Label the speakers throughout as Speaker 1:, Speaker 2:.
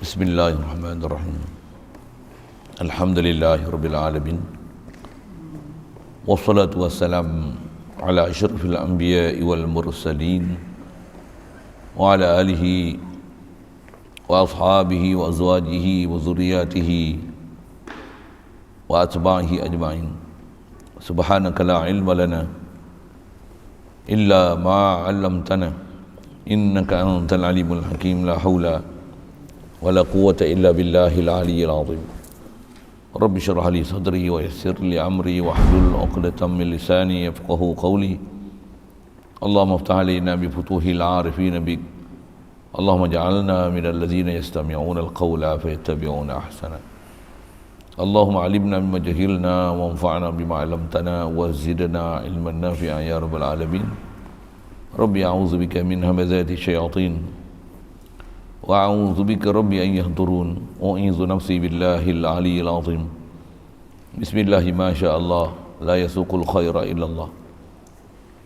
Speaker 1: Bismillahirrahmanirrahim. Alhamdulillahirabbil alamin. Wassalatu wassalamu ala asyrafil anbiya'i wal mursalin wa ala alihi wa ashabihi wa azwajihi wa zurriyyatihi wa atba'ihi ajma'in. Subhanaka la ilma lana illa ma 'allamtana innaka antal alimul hakim. La haula wala quwwata illa billahil aliyyil azim. Rabbi shrah li sadri wa yassir li amri wahlul 'uqdatam min lisani yafqahu qawli. Allahumma iftah 'alaina bi futuhil 'arifin bik. Allahumma ij'alna minal ladzina yastami'una al-qawla fayattabi'una ahsana. Allahumma 'allimna mimma jahilna wanfa'na bima 'allamtana wa zidna 'ilman nafi'an ya rabbal alamin. Rabbi a'udzu bika min hamazati syayatin wa a'udzu bika rabbi an yahdurun. U'idzu nafsi billahil aliyyil azim. Bismillahi ma syaa Allah la yasuqul khaira illa Allah.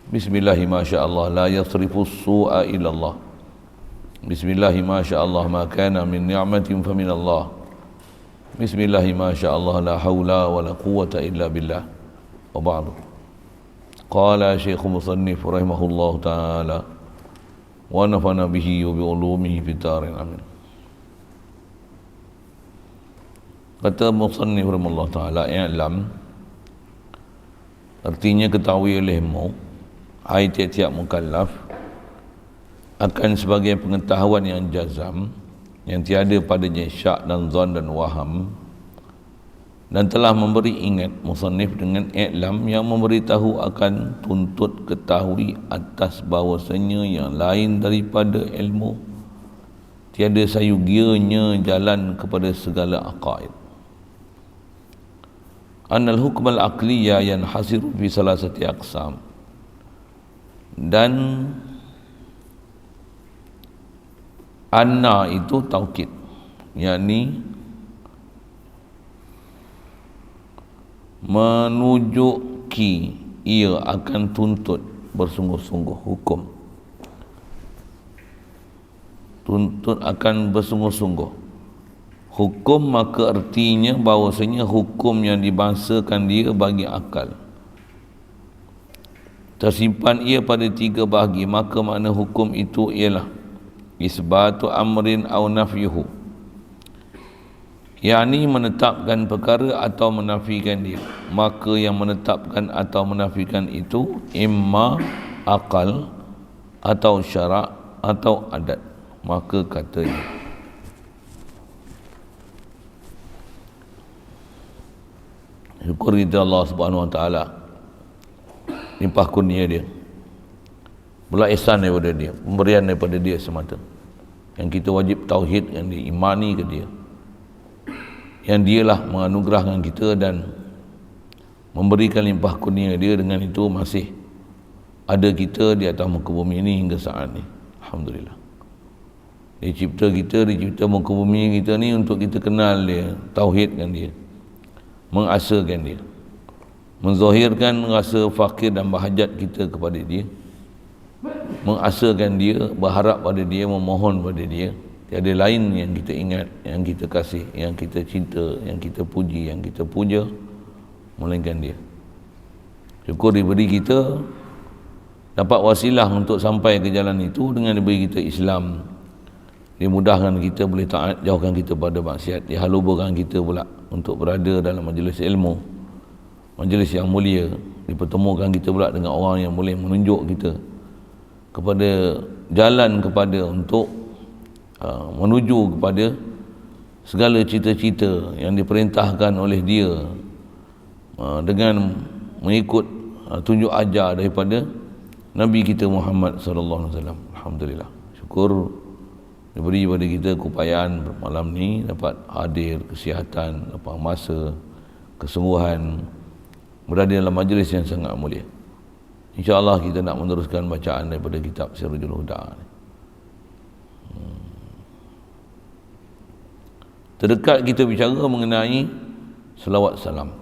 Speaker 1: Bismillahi ma syaa Allah la yasrifus su'a illa Allah. Bismillahi ma syaa Allah ma kana min ni'matin fa min Allah. Bismillahi ma syaa Allah la haula wa la quwwata illa billah. Wa ba'du. Qala Syekh Musannif rahimahullahu ta'ala wa nafa'na bihi wa bi ulumihi fid dharain amin. Kata Musannif rahimahullahu ta'ala, i'lam, artinya ketahui olehmu, hai tiap-tiap mukallaf, akan sebagai pengetahuan yang jazam, yang tiada padanya syak dan zon dan waham, dan telah memberi ingat musannif dengan i'lam yang memberitahu akan tuntut ketahui atas bahawasanya yang lain daripada ilmu tiada sayugianya jalan kepada segala aqaid. Annal hukm al-aqliyah yanhasiru fi salasati aqsam, dan anna itu taukid, yakni menujuki ia akan tuntut bersungguh-sungguh hukum, tuntut akan bersungguh-sungguh hukum, maka artinya bahawasanya hukum yang dibahasakan dia bagi akal tersimpan ia pada tiga bahagi, maka makna hukum itu ialah isbatu amrin au nafyuhu, yakni menetapkan perkara atau menafikan dia. Maka yang menetapkan atau menafikan itu imma akal atau syarak atau adat. Maka katanya, syukur kita Allah Subhanahu wa taala, limpah kurnia dia, pula ihsan daripada dia, pemberian daripada dia semata, yang kita wajib tauhid, yang diimani ke dia, yang dialah menganugerahkan kita dan memberikan limpah kurnia dia. Dengan itu masih ada kita di atas muka bumi ini hingga saat ini. Alhamdulillah. Dia cipta kita, dia cipta muka bumi kita ni untuk kita kenal dia, tauhidkan dia, mengasakan dia, menzahirkan rasa fakir dan bahajat kita kepada dia, mengasakan dia, berharap pada dia, memohon pada dia. Tiada lain yang kita ingat, yang kita kasih, yang kita cinta, yang kita puji, yang kita puja, melainkan dia. Syukur diberi kita dapat wasilah untuk sampai ke jalan itu dengan diberi kita Islam. Dimudahkan kita boleh taat, jauhkan kita pada maksiat, dihaluburkan kita pula untuk berada dalam majlis ilmu, majlis yang mulia, dipertemukan kita pula dengan orang yang boleh menunjuk kita kepada jalan, kepada untuk menuju kepada segala cita-cita yang diperintahkan oleh dia dengan mengikut tunjuk ajar daripada Nabi kita Muhammad sallallahu alaihi wasallam. Alhamdulillah, syukur diberi kepada kita keupayaan malam ni dapat hadir, kesihatan, lapang masa, kesungguhan berada dalam majlis yang sangat mulia. InsyaAllah kita nak meneruskan bacaan daripada kitab Sirajul Huda. Terdekat kita bicara mengenai selawat salam,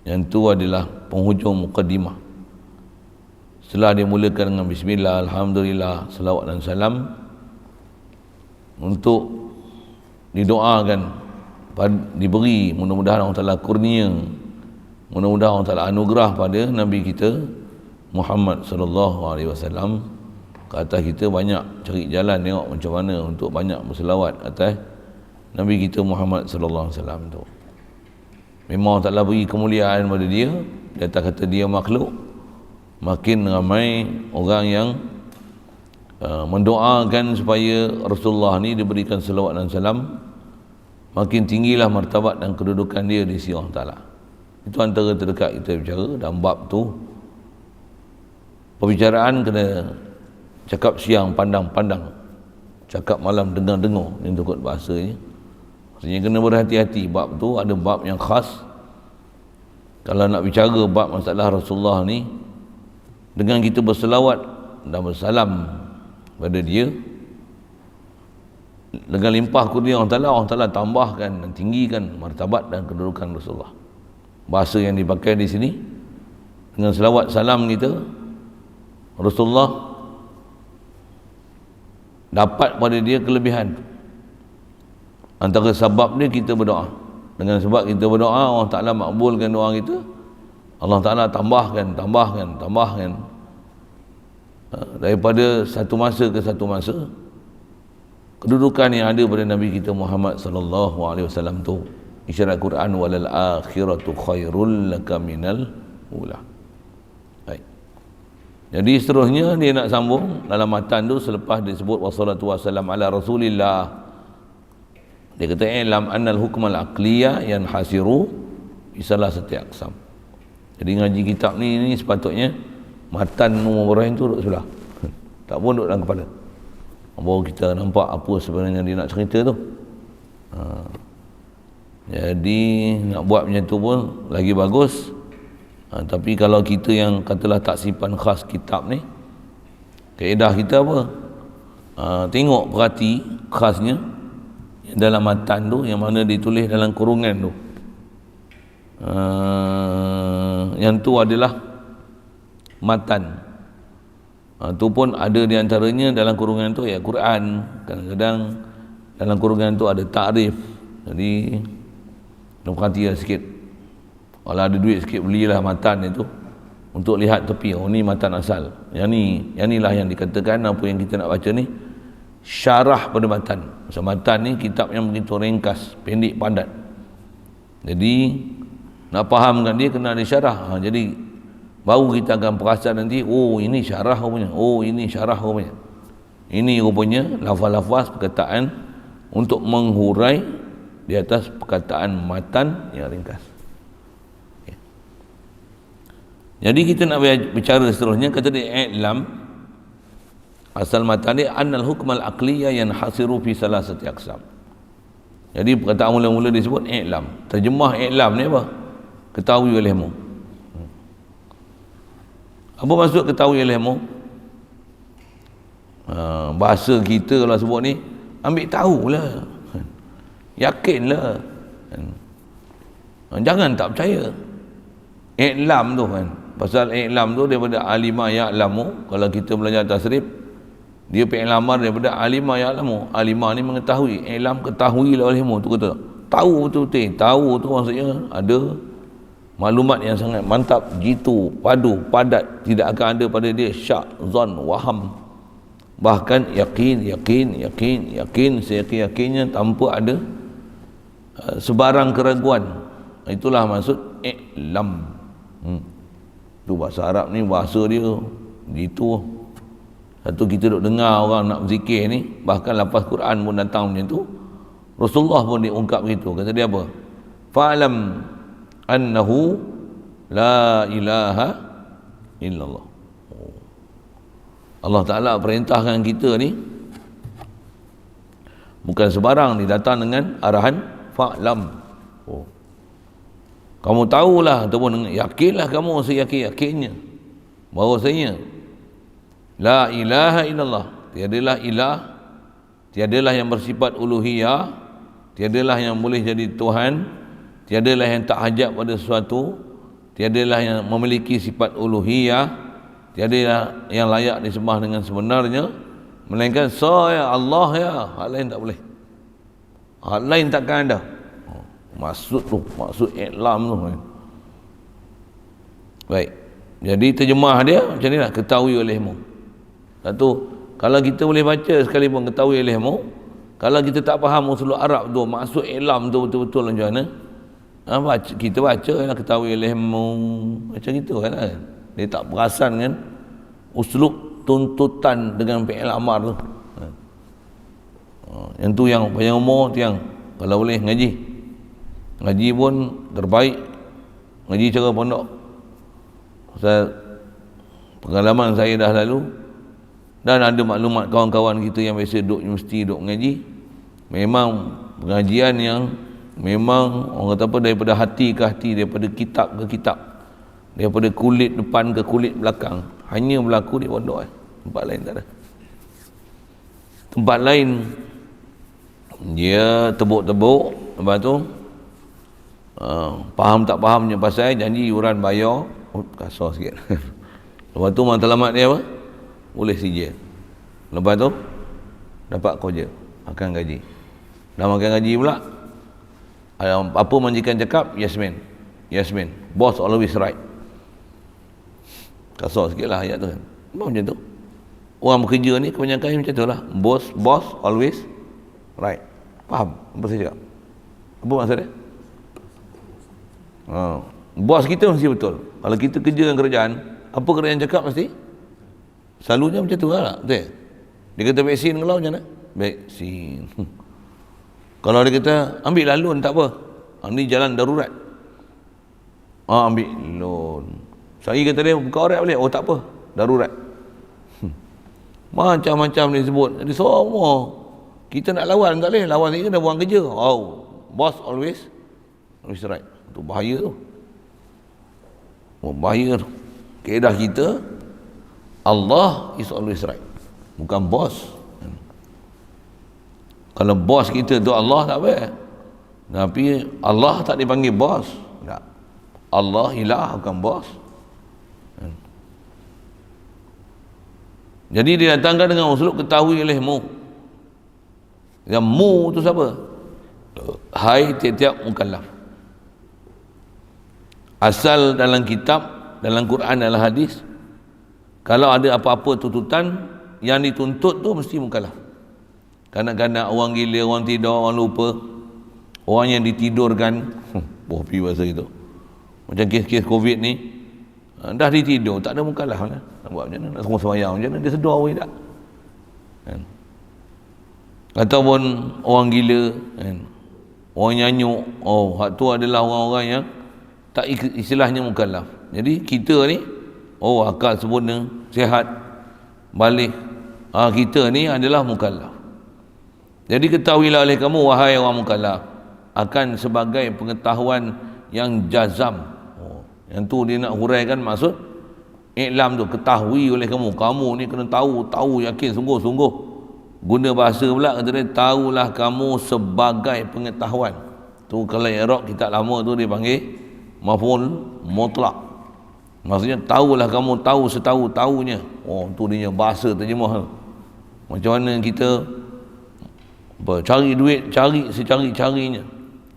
Speaker 1: yang itu adalah penghujung muqaddimah. Setelah dimulakan dengan bismillah, alhamdulillah, selawat dan salam, untuk didoakan, diberi, mudah-mudahan Allah Ta'ala kurnia, mudah-mudahan Allah Ta'ala anugerah pada Nabi kita Muhammad sallallahu alaihi wasallam. Ke atas kita banyak cari jalan tengok macam mana untuk banyak berselawat atas Nabi kita Muhammad sallallahu alaihi wasallam tu. Memang Allah Ta'ala beri kemuliaan pada dia, di atas kata dia makhluk, makin ramai orang yang mendoakan supaya Rasulullah ni diberikan selawat dan salam, makin tinggilah martabat dan kedudukan dia di sisi Allah Ta'ala. Itu antara terdekat kita bicara. Dan bab tu perbicaraan kena cakap siang pandang-pandang, cakap malam dengar-dengar, ni untuk bahasanya. Maksudnya kena berhati-hati. Bab tu ada bab yang khas. Kalau nak bicara bab masalah Rasulullah ni, dengan kita berselawat dan bersalam pada dia, dengan limpah kurnia Allah Ta'ala tambahkan dan tinggikan martabat dan kedudukan Rasulullah. Bahasa yang dipakai di sini, dengan selawat salam kita, Rasulullah dapat pada dia kelebihan. Antara sebab dia kita berdoa. Dengan sebab kita berdoa, Allah Ta'ala makbulkan doa kita. Allah Ta'ala tambahkan daripada satu masa ke satu masa, kedudukan yang ada pada Nabi kita Muhammad sallallahu alaihi wasallam tu. Isyarat Quran, walal akhiratu khairul laka minal ula. Baik. Jadi seterusnya dia nak sambung dalam matan tu, selepas disebut wassalatu wassalam ala Rasulillah, dia kata ilam annal hukmal aqliya yanhasiru bi salasati aqsam. Jadi ngaji kitab ni sepatutnya matan umur Ibrahim tu duduk sebelah, tak pun duduk dalam kepala, baru kita nampak apa sebenarnya dia nak cerita tu. Jadi nak buat macam tu pun lagi bagus. Tapi kalau kita yang katalah taksipan khas kitab ni, kaedah kita apa? Tengok perhati khasnya dalam matan tu, yang mana ditulis dalam kurungan tu. Yang tu adalah matan. Tu pun ada di antaranya dalam kurungan tu ayat Quran. Kadang-kadang dalam kurungan tu ada takrif. Jadi nak perhatikan sikit. Kalau ada duit sikit, belilah matan itu untuk lihat tepi. Oh ni matan asal. Yang inilah yang dikatakan apa yang kita nak baca ni syarah pada matan. Sebab matan ni kitab yang begitu ringkas, pendek, padat. Jadi nak fahamkan dia kena ada syarah. Jadi baru kita akan perasan nanti, oh ini syarah rupanya, oh ini syarah rupanya. Ini rupanya lafaz-lafaz perkataan untuk menghurai di atas perkataan matan yang ringkas. Okay. Jadi kita nak bicara seterusnya, kata dia i'lam, asal matan dia annal hukmal aqliya yanhasiru fi salasati aqsam. Jadi perkataan mula-mula disebut i'lam. Terjemah i'lam ni apa? Ketahui olehmu. Apa maksud ketahui olehmu? Bahasa kita kalau sebut ni, ambil tahulah, yakinlah, jangan tak percaya. I'lam tu kan, pasal i'lam tu daripada alima ya'lamu. Kalau kita belajar tasrif, dia pengalaman daripada alima ya'lamu. Alima ni mengetahui, i'lam ketahuilah olehmu. Tu kata tahu betul-betul. Tahu tu maksudnya ada maklumat yang sangat mantap, jitu, padu, padat, tidak akan ada pada dia syak, zon, waham, bahkan yakin, seyakin-yakinnya tanpa ada sebarang keraguan. Itulah maksud i'lam. Tu bahasa Arab ni, bahasa dia jitu. Satu kita duk dengar orang nak berzikir ni, bahkan lepas Quran pun datang macam tu, Rasulullah pun diungkap begitu. Kata dia apa? Fa'lam annahu la ilaha illallah. Allah Ta'ala perintahkan kita ni bukan sebarang, dia datang dengan arahan fa'lam. Kamu tahulah ataupun yakinlah kamu seyakin-yakinnya bahawasanya la ilaha illallah, tiadalah ilah, tiadalah yang bersifat uluhiyah, tiadalah yang boleh jadi Tuhan, tiadalah yang tak hajat pada sesuatu, tiadalah yang memiliki sifat uluhiyah, tiadalah yang layak disembah dengan sebenarnya, melainkan saya Allah ya, hal lain tak boleh. lain takkan ada. Maksud iklam tu kan. Baik, jadi terjemah dia macam ni lah, ketahui olehmu. Satu, kalau kita boleh baca sekalipun ketahui olehmu, kalau kita tak faham usul Arab tu, maksud iklam tu betul-betul macam mana, kita baca lah, ketahui olehmu macam gitu kan. Dia tak perasan kan uslub tuntutan dengan fi'il amar tu. Yang tu yang panjang umur tu, yang kalau boleh ngaji pun terbaik, ngaji cara pondok. Pengalaman saya dah lalu, dan ada maklumat kawan-kawan kita yang biasa duduk universiti, duduk mengaji, memang pengajian yang memang orang kata apa, daripada hati ke hati, daripada kitab ke kitab, daripada kulit depan ke kulit belakang, hanya berlaku di pondok. Tempat lain tak ada. Tempat lain dia tebuk-tebuk, lepas tu faham tak fahamnya pasal janji yuran bayar, kasar sikit. Lepas tu matlamat dia apa? Boleh sijil. Lepas tu dapat kerja, akan gaji. Dah makan gaji pula, apa majikan cakap, yes man, boss always right. Kasar sikit lah ayat tu kan. Macam tu orang bekerja ni kebanyakan macam tu lah, boss always right. Faham apa saya cakap? Apa maksud dia? Bos kita mesti betul. Kalau kita kerja dengan kerajaan, apa kerajaan cakap mesti selalunya macam tu lah. Betul? Dia kata vaksin kalau macam mana? Vaksin. Kalau dia kata ambil lah loan, tak apa, ni jalan darurat, ambil loan. Saya kata dia buka orek boleh, tak apa, darurat. Macam-macam dia sebut. Jadi semua kita nak lawan tak boleh, lawan ni kena buang kerja. Boss always right. Tu bahaya tu. Bahaya tu. Kaedah kita, Allah is always right, bukan bos. Kalau bos kita tu Allah tak apa, tapi Allah tak dipanggil bos. Tak. Allah ilah, bukan bos. Jadi dia datangkan dengan uslub ketahui olehmu. Yang mu tu siapa? Hai tiap-tiap mukallaf. Asal dalam kitab, dalam Quran, dalam hadis, kalau ada apa-apa tuntutan, yang dituntut tu mesti mukallaf. Kanak-kanak, orang gila, orang tidur, orang lupa, orang yang ditidurkan, bohpi bahasa itu, macam kes-kes COVID ni, dah ditidur, tak ada mukallaf lah. Nak buat macam mana? Nak semua semayang macam mana? Dia sedar pun tak kan? Ataupun orang gila kan? Orang nyanyuk, hak tu adalah orang-orang yang tak istilahnya mukallaf. Jadi kita ni akal sempurna, sihat, balik, kita ni adalah mukallaf. Jadi ketahuilah oleh kamu, wahai orang mukallaf, akan sebagai pengetahuan yang jazam. Yang tu dia nak huraikan maksud iklam tu, ketahui oleh kamu. Kamu ni kena tahu yakin sungguh-sungguh. Guna bahasa pula, kata dia, tahulah kamu sebagai pengetahuan. Tu kalau i'rab kitab lama tu dia panggil maf'ul mutlaq. Maksudnya tahulah kamu, tahu setahu-tahunya. Tu dia bahasa terjemah. Macam mana kita cari duit, cari secari-carinya.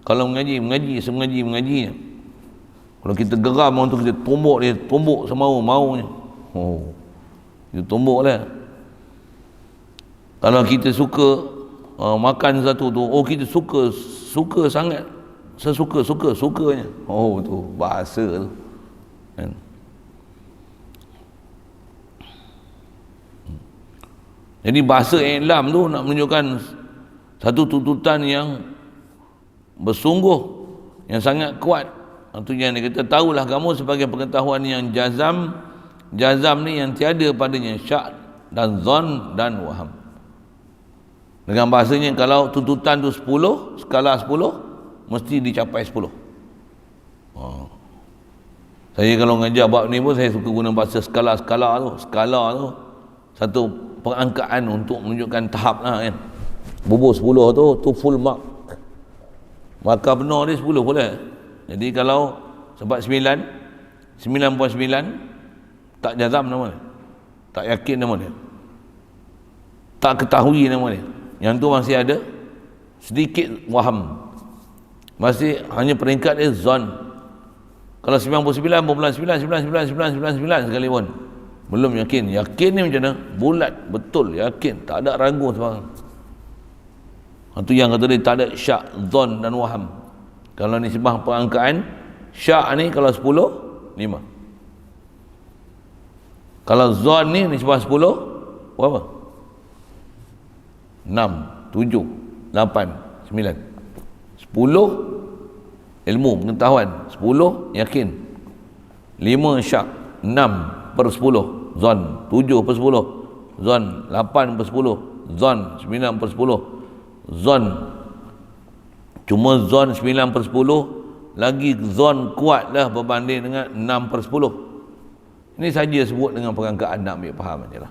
Speaker 1: Kalau mengaji semengaji-mengajinya. Kalau kita geram orang tu, kita tumbuk semau-maunya. Kita tumbuk lah. Kalau kita suka makan satu tu, kita suka sangat, sukanya. Tu bahasa tu kan. Jadi bahasa iklam tu nak menunjukkan satu tuntutan yang bersungguh, yang sangat kuat. Itu yang dia kata, tahulah kamu sebagai pengetahuan yang jazam. Jazam ni yang tiada padanya syak dan zon dan waham. Dengan bahasanya, kalau tuntutan tu 10, skala 10, mesti dicapai 10. Saya kalau mengajar bab ni pun, saya suka guna bahasa skala tu. Skala tu satu pengangkaan untuk menunjukkan tahap lah kan. Bubur 10 tu full mark. Maka benar dia 10 pula. Jadi kalau sebab 9.9 tak jazam nama dia, tak yakin nama dia, tak ketahui nama dia, yang tu masih ada sedikit waham. Masih hanya peringkat dia zon. Kalau 99.99999 sekalipun belum yakin. Yakin ni macam mana? Bulat, betul, yakin, tak ada ragu sebarang. Itu yang kata dia tak ada syak, zon dan waham. Kalau nisbah perangkaan, syak ni kalau 10, 5. Kalau zon ni nisbah 10, berapa? 6, 7, 8, 9. 10 ilmu, pengetahuan. 10 yakin. 5 syak. 6/10 zon. 7/10 zon. 8/10 zon. 9/10 zon. Cuma zon 9/10 lagi zon kuatlah berbanding dengan 6/10. Ini saja sebut dengan perangkaan, nak ambil faham je lah.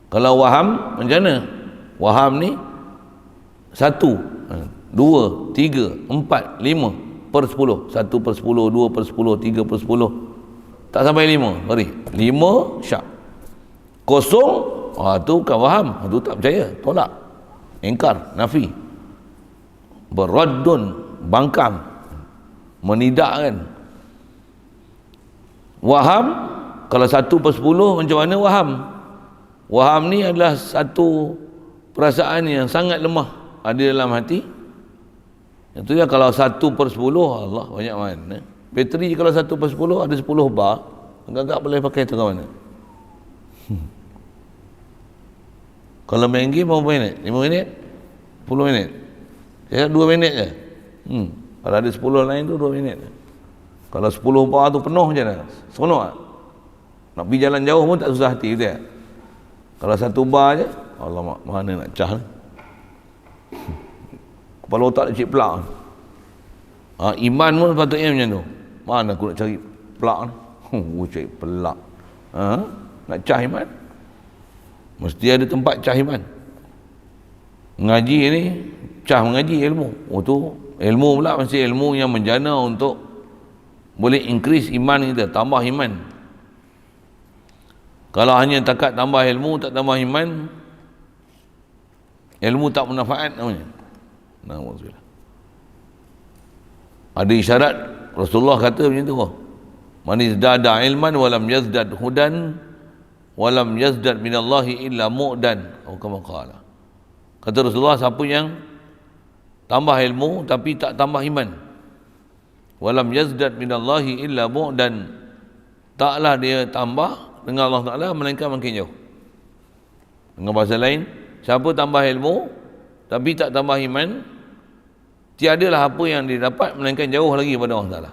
Speaker 1: Kalau waham macam mana? Waham ni 1, 2, 3, 4, 5/10. 1/10, 2/10, 3/10. Tak sampai 5, sorry. 5 syak. Kosong, tu bukan waham. Tu tak percaya, tolak. Ingkar, nafi. Beraddun, bangkang. Menidakkan. Waham, kalau 1/10 macam mana waham? Waham ni adalah satu perasaan yang sangat lemah ada dalam hati. Itu ya, kalau 1/10, Allah banyak mana. Bateri kalau 1/10 ada 10 bar, agak-agak boleh pakai tu ke mana. Kalau main game berapa minit? 5 minit? 10 minit? Saya 2 minit je. Kalau ada 10 lain tu 2 minit je. Kalau 10 bar tu penuh je dah. Seronok tak? Nak pergi jalan jauh pun tak susah hati, betul tak? Kalau 1 bar je, alamak, mana nak cah ni? Kepala otak dia cik pelak. Iman pun sepatutnya macam tu. Mana aku nak cari pelak ni? Cari pelak. Nak cah iman? Mesti ada tempat cah iman. Mengaji ni, cah mengaji ilmu. Tu ilmu pula mesti ilmu yang menjana untuk boleh increase iman kita, tambah iman. Kalau hanya takat tambah ilmu, tak tambah iman, ilmu tak bermanfaat namanya. Alhamdulillah. Ada isyarat Rasulullah kata macam tu. Man izdada ilman walam yazdad hudan walam yazdad minallahi illa mu'dan. Atau kama qala. Kata Rasulullah, siapa yang tambah ilmu tapi tak tambah iman, walam yazdad minallahi illa mu'dan, taklah dia tambah dengan Allah Ta'ala melainkan makin jauh. Dengan bahasa lain, siapa tambah ilmu tapi tak tambah iman, tiadalah apa yang dia dapat melainkan jauh lagi pada Allah Ta'ala.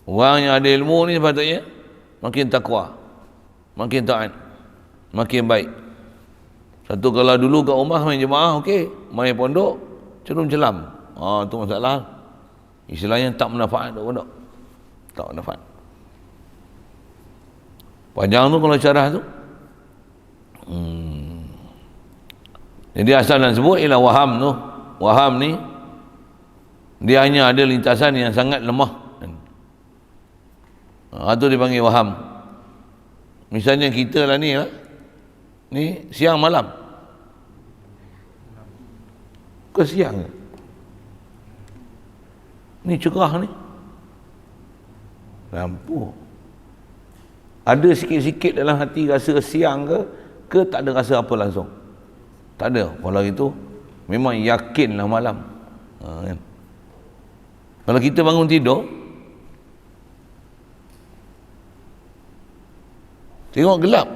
Speaker 1: Orang yang ada ilmu ni sepatutnya makin takwa, makin taat, makin baik. Satu, kalau dulu kat rumah main jemaah, okey, main pondok cerum celam, tu masalah. Istilahnya tak manfaat tu pondok, tak manfaat. Panjang tu kalau syarah tu. Jadi asal nak sebut ialah waham tu. Waham ni dia hanya ada lintasan yang sangat lemah. Itu dipanggil waham. Misalnya kita lah ni, ni siang malam. Ke siang ke? Ni cerah ni. Lampu. Ada sikit-sikit dalam hati rasa siang ke tak ada rasa apa langsung? Tak ada. Kalau itu memang yakinlah malam. Kan? Kalau kita bangun tidur, tengok gelap,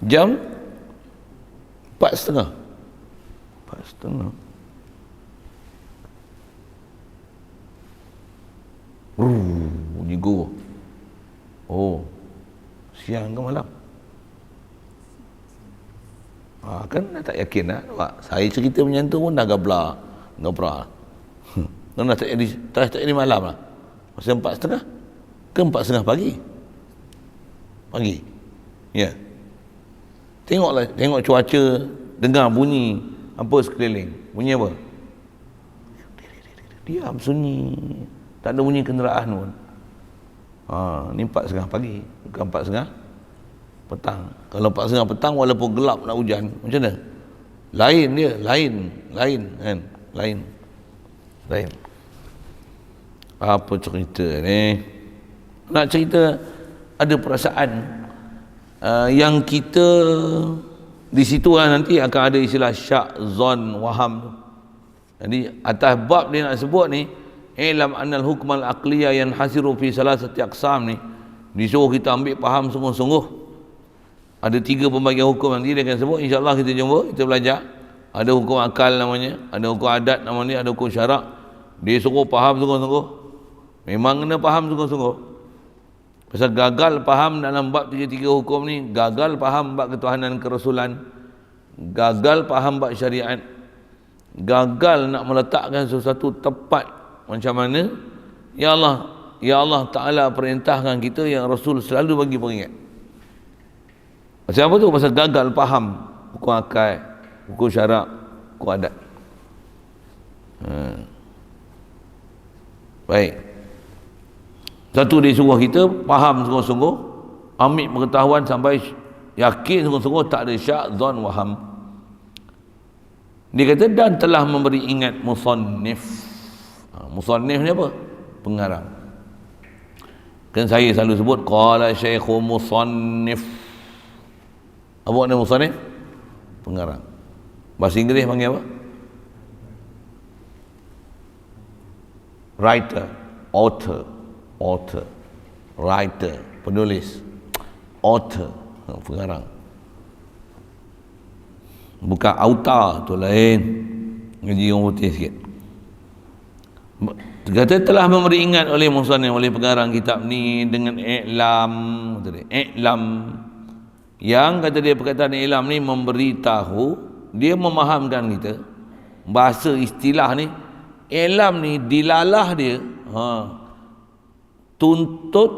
Speaker 1: jam 4:30. 4:30. Bunyi guru. Siang ke malam? Kan tak yakin lah. Saya cerita macam tu pun dah gabra. Dah tak jadi malam lah. Masa 4:30 ke 4:30 pagi? Pagi. Ya. Tengok cuaca, dengar bunyi apa sekeliling. Bunyi apa? Diam, sunyi. Tak ada bunyi kenderaan pun. Ni 4:30 pagi, bukan 4:30 petang. Kalau 4:30 petang walaupun gelap nak hujan, macam mana? Lain dia, lain kan, lain. Apa cerita ni? Nak cerita ada perasaan yang kita di situ nanti akan ada istilah syak, zon, waham. Jadi atas bab dia nak sebut ni, ilam annal hukmal aqliyah yanhasiru fi salasati aqsam ni, disuruh kita ambil faham sungguh-sungguh. Ada 3 pembagian hukum nanti dia akan sebut, insya-Allah kita jumpa, kita belajar. Ada hukum akal namanya, ada hukum adat namanya, ada hukum syarak. Dia suruh faham sungguh-sungguh. Memang kena faham sungguh-sungguh. Pasal gagal faham dalam bab 3 hukum ni, gagal faham bab ketuhanan kerasulan, gagal faham bab syariat, gagal nak meletakkan sesuatu tepat macam mana ya Allah Ta'ala perintahkan kita, yang Rasul selalu bagi peringat. Pasal apa tu? Pasal gagal faham hukum akal, hukum syarak, hukum adat. Baik, satu dia suruh kita faham sungguh-sungguh, ambil pengetahuan sampai yakin sungguh-sungguh, tak ada syak, zon, waham. Dia kata dan telah memberi ingat musannif. Musannif ni apa? Pengarang. Kan saya selalu sebut qala syaikhu musannif. Apa makna musannif? Pengarang. Bahasa Inggeris panggil apa? Writer, author, writer, penulis, author, pengarang. Bukan author, tu lain, ngaji orang putih sikit. Kata telah memberi ingat oleh musannif, oleh pengarang kitab ni dengan i'lam, i'lam, yang kata dia perkataan i'lam ni memberitahu, dia memahamkan kita bahasa istilah ni. I'lam ni dilalah dia, tuntut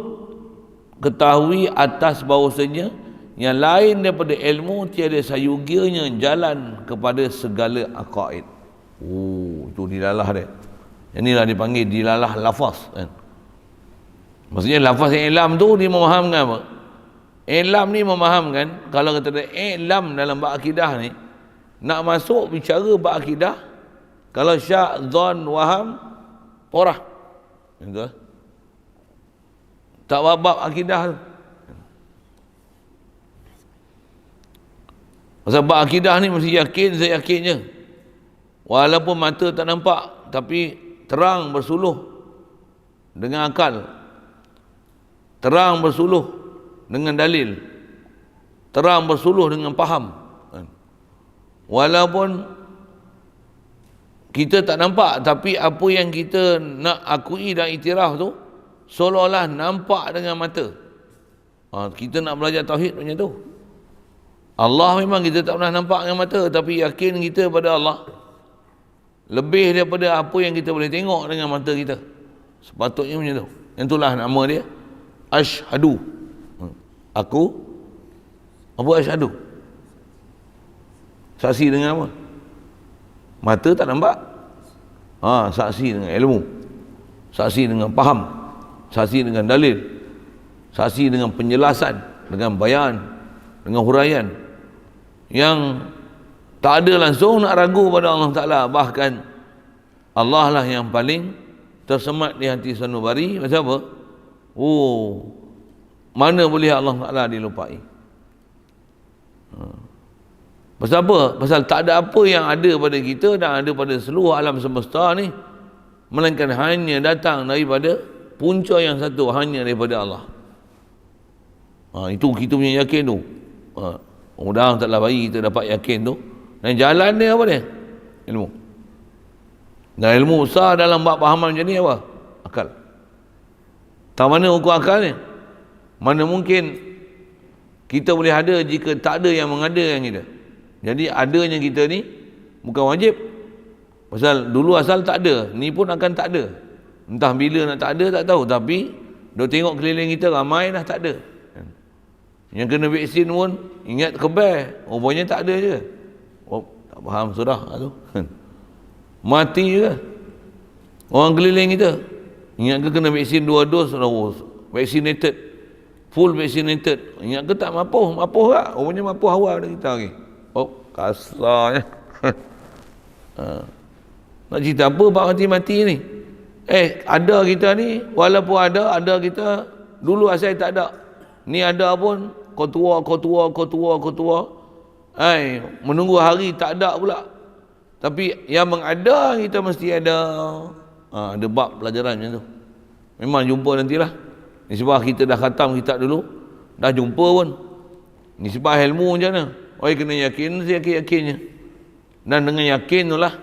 Speaker 1: ketahui atas bahawasanya yang lain daripada ilmu tiada sayugianya jalan kepada segala aqaid. Itu dilalah dia. Inilah dipanggil dilalah lafaz kan. Maksudnya lafaz i'lam tu dia memahamkan apa? I'lam ni memahamkan, kalau kata dia i'lam dalam bab akidah ni, nak masuk bicara bab akidah, kalau syak, zon, waham, porah. Betul? Tak bab akidah tu. Pasal bab akidah ni mesti yakin, saya yakin je. Walaupun mata tak nampak, tapi terang bersuluh dengan akal, terang bersuluh dengan dalil, terang bersuluh dengan faham. Walaupun kita tak nampak, tapi apa yang kita nak akui dan iktiraf tu seolah-olah nampak dengan mata. Kita nak belajar tauhid macam tu. Allah memang kita tak pernah nampak dengan mata, tapi yakin kita pada Allah lebih daripada apa yang kita boleh tengok dengan mata kita. Sepatutnya macam tu. Yang itulah nama dia asyhadu. Aku apa asyhadu? Saksi dengan apa? Mata tak nampak. Saksi dengan ilmu, saksi dengan faham, saksi dengan dalil, saksi dengan penjelasan, dengan bayan, dengan huraian, yang tak ada langsung nak ragu pada Allah Ta'ala. Bahkan Allah lah yang paling tersemat di hati sanubari. Pasal apa? Mana boleh Allah Ta'ala dilupai? Pasal apa? Pasal tak ada apa yang ada pada kita dan ada pada seluruh alam semesta ni melainkan hanya datang daripada punca yang satu, hanya daripada Allah. Itu kita punya yakin tu. Mudah-mudahan taklah bagi kita dapat yakin tu. Dan jalan dia apa dia? Ilmu. Dan ilmu besar dalam bab pahaman macam ni apa? Akal. Tak mana ukur akal ni? Mana mungkin kita boleh ada jika tak ada yang mengadakan kita. Jadi adanya kita ni bukan wajib. Pasal dulu asal tak ada, ni pun akan tak ada. Entah bila nak tak ada tak tahu, tapi duk tengok keliling kita ramai dah tak ada. Yang kena vaksin pun ingat kebal, rupanya tak ada je. Tak faham sudah tu. Mati juga. Orang keliling kita ingat ke kena vaksin 2 dos, vaccinated, full vaccinated. Ingat ke tak mapuh tak? Rupanya mapuh awal dah kita lagi. Kasarnya. Nak cerita apa bab mati-mati ni? Ada kita ni, walaupun ada kita dulu asal tak ada. Ni ada pun kau tua. Menunggu hari tak ada pula. Tapi yang mengada kita mesti ada. Ada bab pelajaran macam tu. Memang jumpa nantilah. Nisbah kita dah khatam kitab dulu, dah jumpa pun. Nisbah ilmu macam mana? Kena yakin, yakin-yakinnya. Dan dengan yakin tu lah,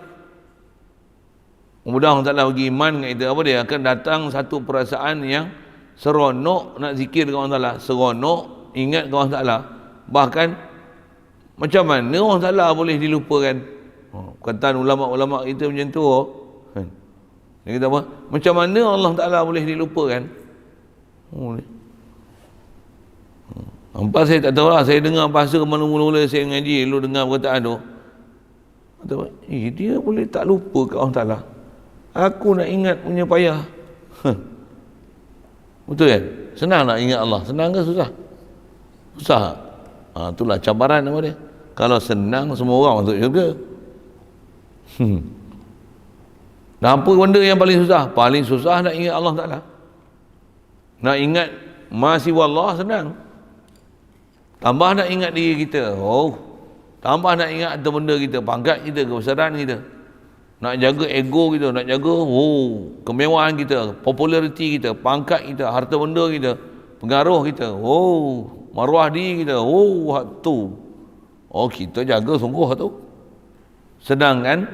Speaker 1: mudah Allah Ta'ala bagi iman dengan kita. Apa dia? Akan datang satu perasaan yang seronok nak zikir dengan Allah Ta'ala. Seronok ingat dengan Allah Ta'ala. Bahkan macam mana Allah Ta'ala boleh dilupakan? Perkataan ulama-ulama kita macam tu. Dia kata apa? Macam mana Allah Ta'ala boleh dilupakan? Hampa saya tak tahu lah. Saya dengar bahasa mula-mula saya ngaji, lu dengar perkataan tu. Dia boleh tak lupa ke Allah Ta'ala? Aku nak ingat punya payah. Betul kan? Senang nak ingat Allah? Senang ke susah? Susah. Itulah cabaran nama dia. Kalau senang semua orang masuk syurga. Dan apa benda yang paling susah? Paling susah nak ingat Allah Ta'ala. Nak ingat masih Allah senang. Tambah nak ingat diri kita. Tambah nak ingat harta benda kita, pangkat kita, kebesaran kita. Nak jaga ego kita, nak jaga kemewahan kita, populariti kita, pangkat kita, harta benda kita, pengaruh kita, maruah diri kita, tu. Kita jaga sungguh tu. Sedangkan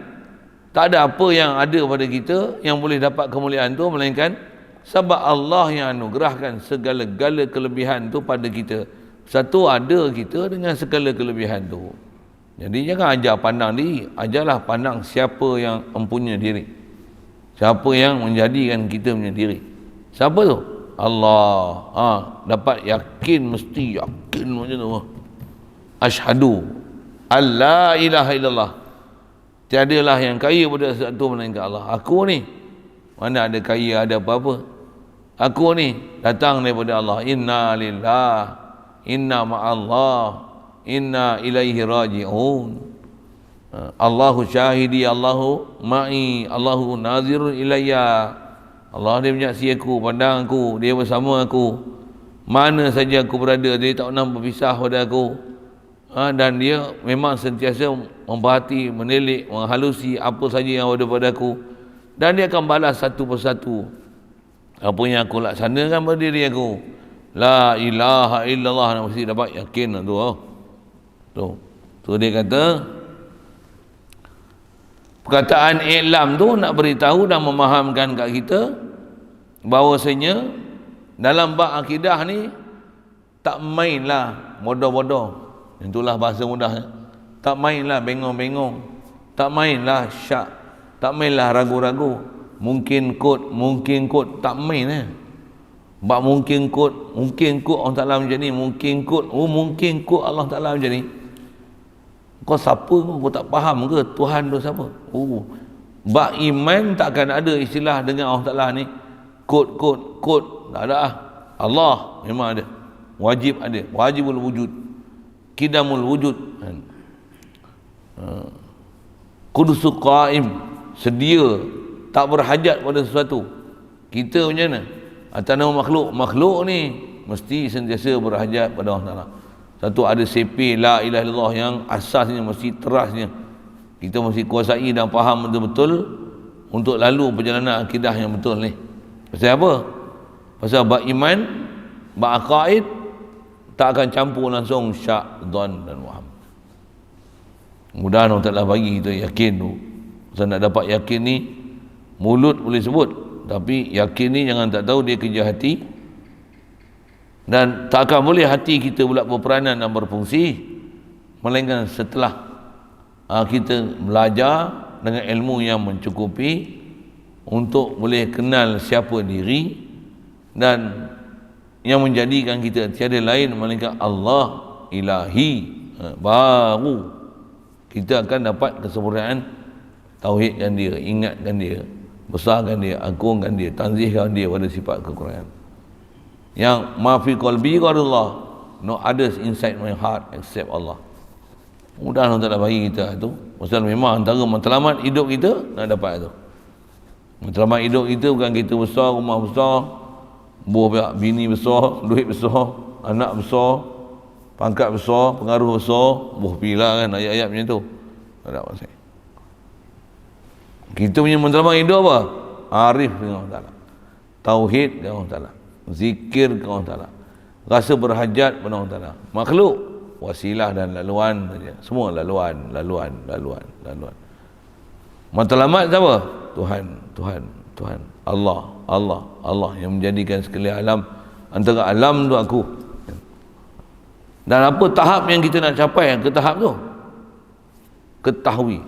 Speaker 1: tak ada apa yang ada pada kita yang boleh dapat kemuliaan tu melainkan sebab Allah yang anugerahkan segala-gala kelebihan tu pada kita. Satu ada kita dengan segala kelebihan tu. Jadi jangan ajar pandang diri, ajarlah pandang siapa yang mempunyai diri. Siapa yang menjadikan kita punya diri. Siapa tu? Allah. Dapat yakin, mesti yakin macam tu. Asyhadu alla ilaha illallah. Tiadalah yang kaya pada satu melainkan Allah. Aku ni mana ada kaya, ada apa-apa. Aku ni datang daripada Allah. Inna lillah, inna ma'allah, inna ilaihi raji'un. Allahu syahidi, Allahu ma'i, Allahu nazirun ilayya. Allah dia menyaksi aku, pandang aku, dia bersama aku. Mana saja aku berada, dia tak pernah berpisah pada aku. Dan dia memang sentiasa memperhati, menilik, menghalusi apa saja yang ada pada aku. Dan dia akan balas satu persatu apa yang aku laksanakan pada diri aku. La ilaha illallah, nak mesti dapat yakin tu. Tu dia kata perkataan i'lam tu nak beritahu dan memahamkan kat kita bahawasanya dalam bab akidah ni tak mainlah bodoh-bodoh. Itulah bahasa mudahnya. Tak mainlah bengong-bengong, tak mainlah syak, tak mainlah ragu-ragu. Mungkin kot, tak main bab mungkin kot Allah Ta'ala macam ni, mungkin kot Allah Ta'ala macam ni. Kau siapa kau tak faham ke Tuhan tu siapa? Bab iman takkan ada istilah dengan Allah Ta'ala ni kot, tak ada Allah memang ada, wajib ada, wajibul wujud, kidamul wujud, kudusul qaim, sedia, tak berhajat pada sesuatu. Kita macam mana? Atas nama makhluk ni mesti sentiasa berhajat pada Allah Ta'ala. Satu ada sepi la ilaha illallah yang asasnya mesti terasnya kita mesti kuasai dan faham betul-betul untuk lalu perjalanan akidah yang betul ni. Pasal apa? Pasal bab iman, bab aqaid tak akan campur langsung syak, dhan dan waham. Mudah-mudahan Allah Ta'ala bagi kita yakin tu. Pasal nak dapat yakin ni mulut boleh sebut, tapi yakin ni jangan tak tahu dia kerja hati. Dan tak akan boleh hati kita pula berperanan dan berfungsi melainkan setelah kita belajar dengan ilmu yang mencukupi untuk boleh kenal siapa diri dan yang menjadikan kita tiada lain melainkan Allah ilahi. Baru kita akan dapat kesempurnaan tauhidkan dia, ingatkan dia, besarkan dia, agungkan dia, tanzihkan dia pada sifat kekurangan. Yang ma fi qalbi Allah, no others inside my heart except Allah. Mudah Allah Ta'ala bagi kita tu. Pasal memang antara matlamat hidup kita nak dapat tu. Matlamat hidup kita bukan kita besar, rumah besar, buah bini besar, duit besar, anak besar, pangkat besar, pengaruh besar, buah pila kan ayat-ayat macam tu. Tak ada maksud. Kita punya matlamat hidup apa? Arif dengan Allah Ta'ala, tauhid dengan Allah Ta'ala, zikir dengan Allah Ta'ala, rasa berhajat pada Allah Ta'ala. Makhluk wasilah dan laluan saja. Semua laluan. Matlamat siapa? Tuhan. Allah yang menjadikan sekalian alam. Antara alam tu aku. Dan apa tahap yang kita nak capai ke tahap tu? Ketahui.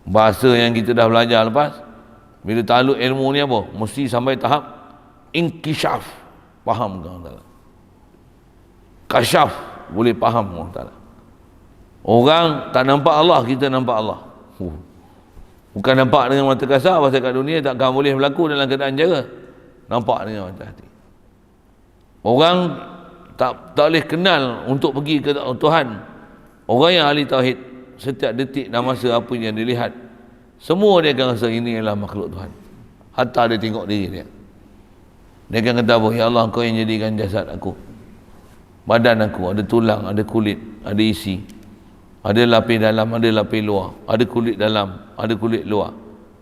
Speaker 1: Bahasa yang kita dah belajar lepas, bila takluk ilmu ni apa? Mesti sampai tahap inkishaf. Faham ke Allah Ta'ala? Kasyaf, boleh faham Allah Ta'ala. Orang tak nampak Allah, kita nampak Allah. Bukan nampak dengan mata kasar, pasal kat dunia takkan boleh berlaku dalam keadaan jara. Nampak dengan mata hati. Orang tak boleh kenal untuk pergi ke Tuhan. Orang yang ahli tauhid, setiap detik dan masa apa yang dilihat, semua dia akan rasa ini adalah makhluk Tuhan. Hatta dia tengok diri dia. Dia akan kata apa? Ya Allah, Kau yang jadikan jasad aku, badan aku, ada tulang, ada kulit, ada isi, ada lapis dalam, ada lapis luar, ada kulit dalam, ada kulit luar,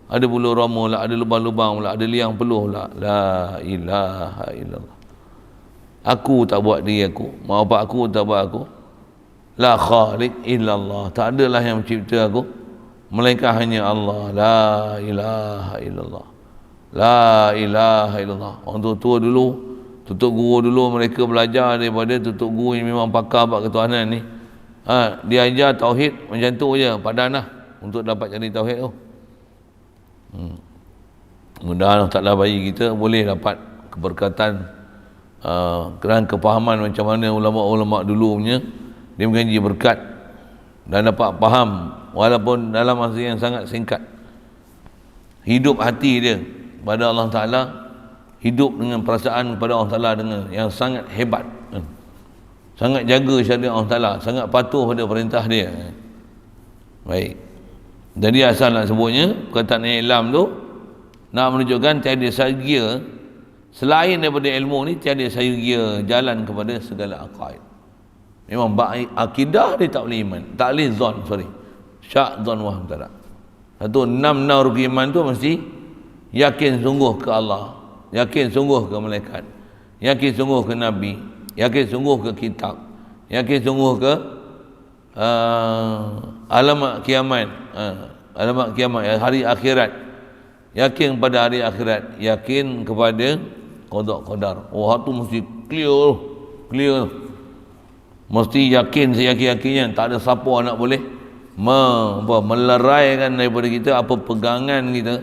Speaker 1: ada bulu roma lah, ada lubang-lubang lah, ada liang peluh lah. La ilaha illallah. Aku tak buat diri aku, mak bapak aku tak buat aku. La khaliq illallah, tak adalah yang mencipta aku melainkan hanya Allah. La ilaha illallah. La ilaha illallah. Orang tua dulu, tutup guru dulu, mereka belajar daripada tutup guru yang memang pakar bab ketuhanan ni. Dia ajar tauhid macam tu je, padan lah untuk dapat jadi tauhid tu. Mudah-mudahan Allah Ta'ala bagi kita boleh dapat keberkatan kerana kepahaman macam mana ulama-ulama dulu punya. Dia mengaji berkat dan dapat faham walaupun dalam masa yang sangat singkat. Hidup hati dia pada Allah Ta'ala, hidup dengan perasaan kepada Allah Ta'ala dengan yang sangat hebat, sangat jaga syariat Allah Ta'ala, sangat patuh pada perintah dia. Baik, jadi asal nak sebutnya perkataan Islam tu nak menunjukkan tiada sahaja selain daripada ilmu ni, tiada sahaja jalan kepada segala aqaid. Memang akidah dia tak boleh iman, tak boleh zon, syak, zon, waham, tak ada. Satu 6 rukun iman tu mesti yakin sungguh ke Allah, yakin sungguh ke malaikat, yakin sungguh ke Nabi, yakin sungguh ke kitab, yakin sungguh ke alamat kiamat, hari akhirat, yakin pada hari akhirat, yakin kepada qada qadar. Oh, tu mesti clear. Mesti yakin seyakin-yakinnya, tak ada siapa nak boleh meleraikan daripada kita apa pegangan kita,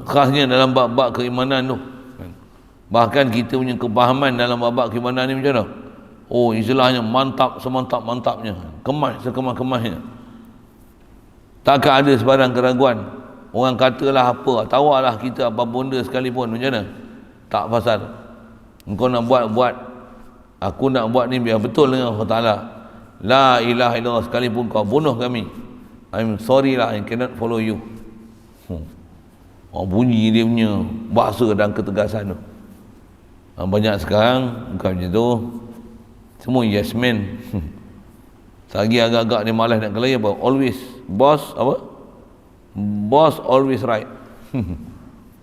Speaker 1: khasnya dalam bab-bab keimanan tu. Bahkan kita punya kepahaman dalam bab-bab keimanan ni macam mana? Oh, istilahnya mantap semantap-mantapnya, kemas sekemas-kemasnya. Takkan ada sebarang keraguan. Orang katalah apa, tawarlah kita apa benda sekalipun, macam mana? Tak pasal. Engkau nak buat, aku nak buat ni biar betul dengan Allah Ta'ala. La ilaha illallah, sekalipun kau bunuh kami, I'm sorry lah, I cannot follow you. Bunyi dia punya bahasa dan ketegasan tu. Banyak sekarang bukan macam tu, semua yes man. Lagi agak-agak dia malas nak kelaya apa? Always boss always right.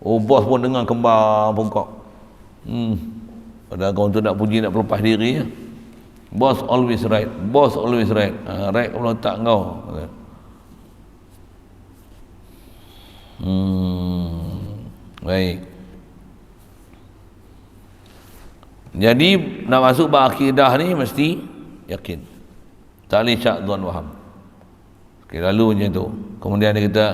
Speaker 1: Oh, bos pun dengar kembar pokok. Padahal kau tu nak puji, nak berlepas diri ya. Boss always right, right kalau tak kau. Baik. Jadi nak masuk bab akidah ni mesti yakin, tak boleh syak, zon, waham. Okay, lalu macam tu. Kemudian dia kata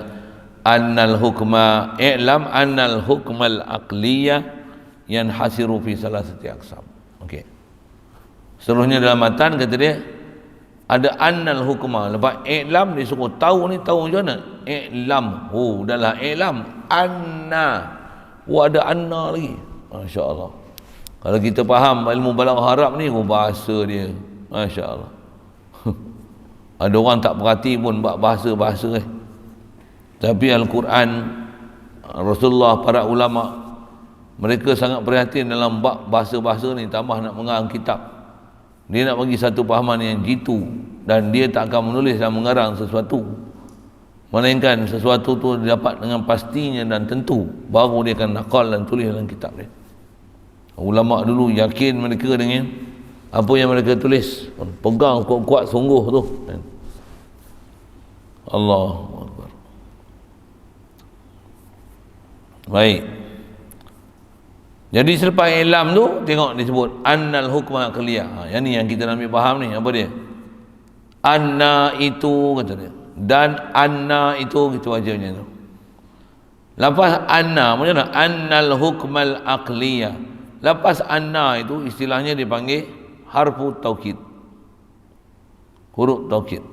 Speaker 1: annal hukma, i'lam annal hukmal aqliyah yanhasiru fi salasati aqsam. Okey. Seterusnya dalam matan kata dia ada annal hukma. Lepas i'lam dia suruh tahu ni, tahu macam mana? I'lam. Oh, adalah i'lam anna. Oh, ada anna lagi. Masya-Allah. Kalau kita faham ilmu balaghah Arab ni, bahasa dia Masya Allah. Ada orang tak perhati pun bahasa-bahasa Tapi Al-Quran, Rasulullah, para ulama, mereka sangat perhatian dalam bahasa-bahasa ni. Tambah nak mengarang kitab, dia nak bagi satu pahaman yang jitu, dan dia tak akan menulis dan mengarang sesuatu, melainkan sesuatu tu dapat dengan pastinya dan tentu, baru dia akan nakal dan tulis dalam kitab dia. Ulama dulu yakin mereka dengan apa yang mereka tulis, pegang kuat-kuat sungguh tu. Allahu Akbar. Baik. Jadi selepas ilam tu, tengok disebut annal hukma aqliyah. Yang ni yang kita nak ambil faham ni, apa dia? Anna itu, kata dia. Dan anna itu, gitu aja macam tu. Lepas anna, macam mana? Annal hukmal aqliyah. Lepas anna itu istilahnya dipanggil harfu taukid. Huruf taukid.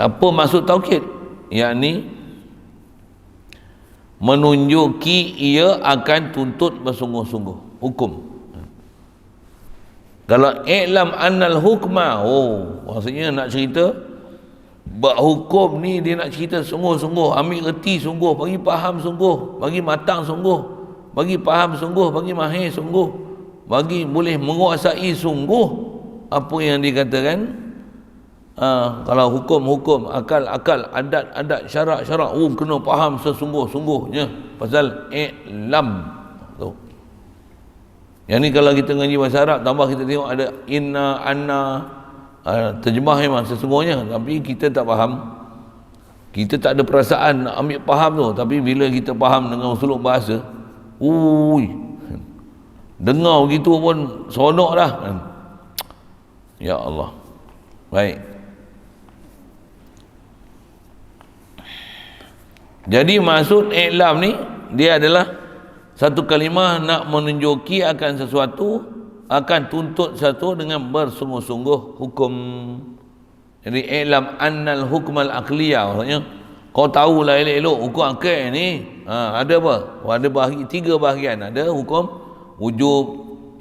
Speaker 1: Apa maksud taukid? Yakni menunjuki ia akan tuntut bersungguh-sungguh hukum. Kalau i'lam annal hukma, maksudnya nak cerita bab hukum ni, dia nak cerita sungguh-sungguh, ambil reti sungguh, bagi faham sungguh, bagi matang sungguh, bagi faham sungguh, bagi mahir sungguh, bagi boleh menguasai sungguh apa yang dikatakan. Kalau hukum-hukum, akal-akal, adat-adat, syarak-syarak, kena faham sesungguh-sungguhnya pasal i'lam tu. Yang ni kalau kita ngaji bahasa Arab, tambah kita tengok ada inna, anna, terjemah memang sesungguhnya, tapi kita tak faham, kita tak ada perasaan nak ambil faham tu. Tapi bila kita faham dengan usulub bahasa, dengar begitu pun seronok dah. Ya Allah. Baik. Jadi maksud i'lam ni, dia adalah satu kalimah nak menunjuki akan sesuatu, akan tuntut satu dengan bersungguh-sungguh hukum. Jadi i'lam annal hukmal aqliyah, maksudnya kau tahulah elok-elok hukum akal ni ada apa? Ada tiga bahagian. Ada hukum wujub,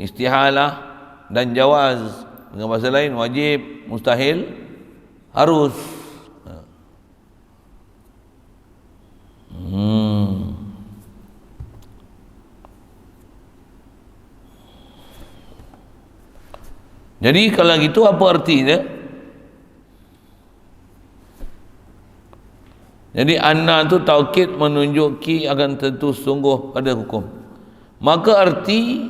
Speaker 1: istihalah dan jawaz. Dengan bahasa lain, wajib, mustahil, harus. Jadi kalau gitu apa artinya? Jadi anna tu taukid menunjuki akan tentu sungguh pada hukum. Maka arti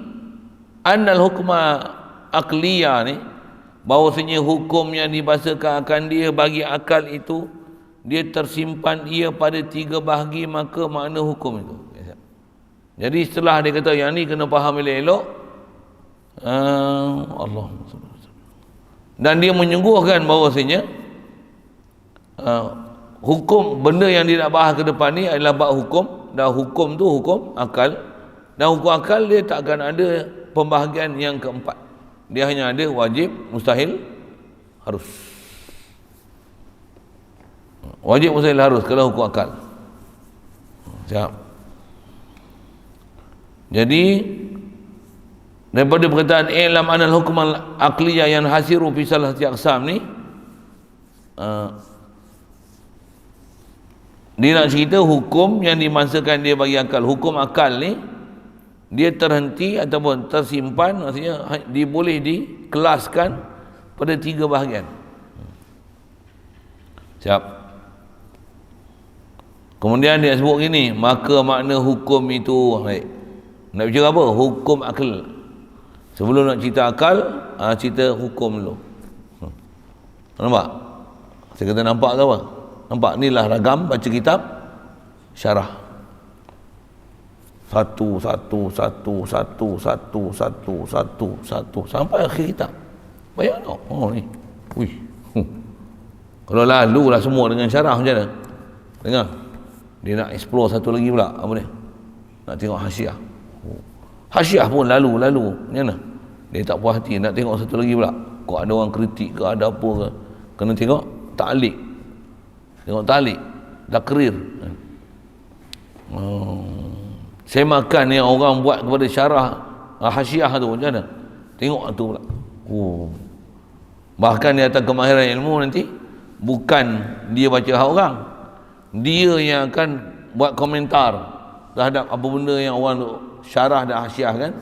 Speaker 1: annal hukma aqliyah ni, bahawasanya hukum yang dibahasakan akan dia bagi akal itu, dia tersimpan ia pada tiga bahagi, maka makna hukum itu. Jadi setelah dia kata yang ni kena faham elok-elok, Allah, dan dia menyungguhkan bahawasanya hukum, benda yang dia nak bahas ke depan ni adalah bab hukum, dan hukum tu hukum akal, dan hukum akal dia tak akan ada pembahagian yang keempat. Dia hanya ada wajib, mustahil, harus. Wajib, mustahil, harus kalau hukum akal. Siap. Jadi daripada perkataan i'lam anal hukm al aqliyah yang hasiru fi salahati aqsam ni, dia nak cerita hukum yang dimaksudkan dia bagi akal. Hukum akal ni dia terhenti ataupun tersimpan, maksudnya dia boleh dikelaskan pada tiga bahagian. Siap. Kemudian dia sebut gini, maka makna hukum itu, baik, nak bicara apa? Hukum akal. Sebelum nak cerita akal, cerita hukum dulu. Nampak? Saya kata nampak ke apa? Nampak? Inilah ragam baca kitab syarah. Satu sampai akhir kitab. Bayang tak? Ni. Wih. Kalau lalu lah semua dengan syarah macam mana? Dengar. Dia nak explore satu lagi pula. Apa dia? Nak tengok hasyiah. Hasyiah pun lalu. Macam mana? Dia tak puas hati. Nak tengok satu lagi pula. Kok ada orang kritik ke, ada apa ke. Kena tengok ta'liq. Tengok ta'liq. Takrir. Saya makan yang orang buat kepada syarah hasyiah tu macam mana? Tengok tu pula. Oh. Bahkan di atas kemahiran ilmu nanti bukan dia baca hak orang, dia yang akan buat komentar terhadap apa benda yang orang tu syarah dan hasyiah kan.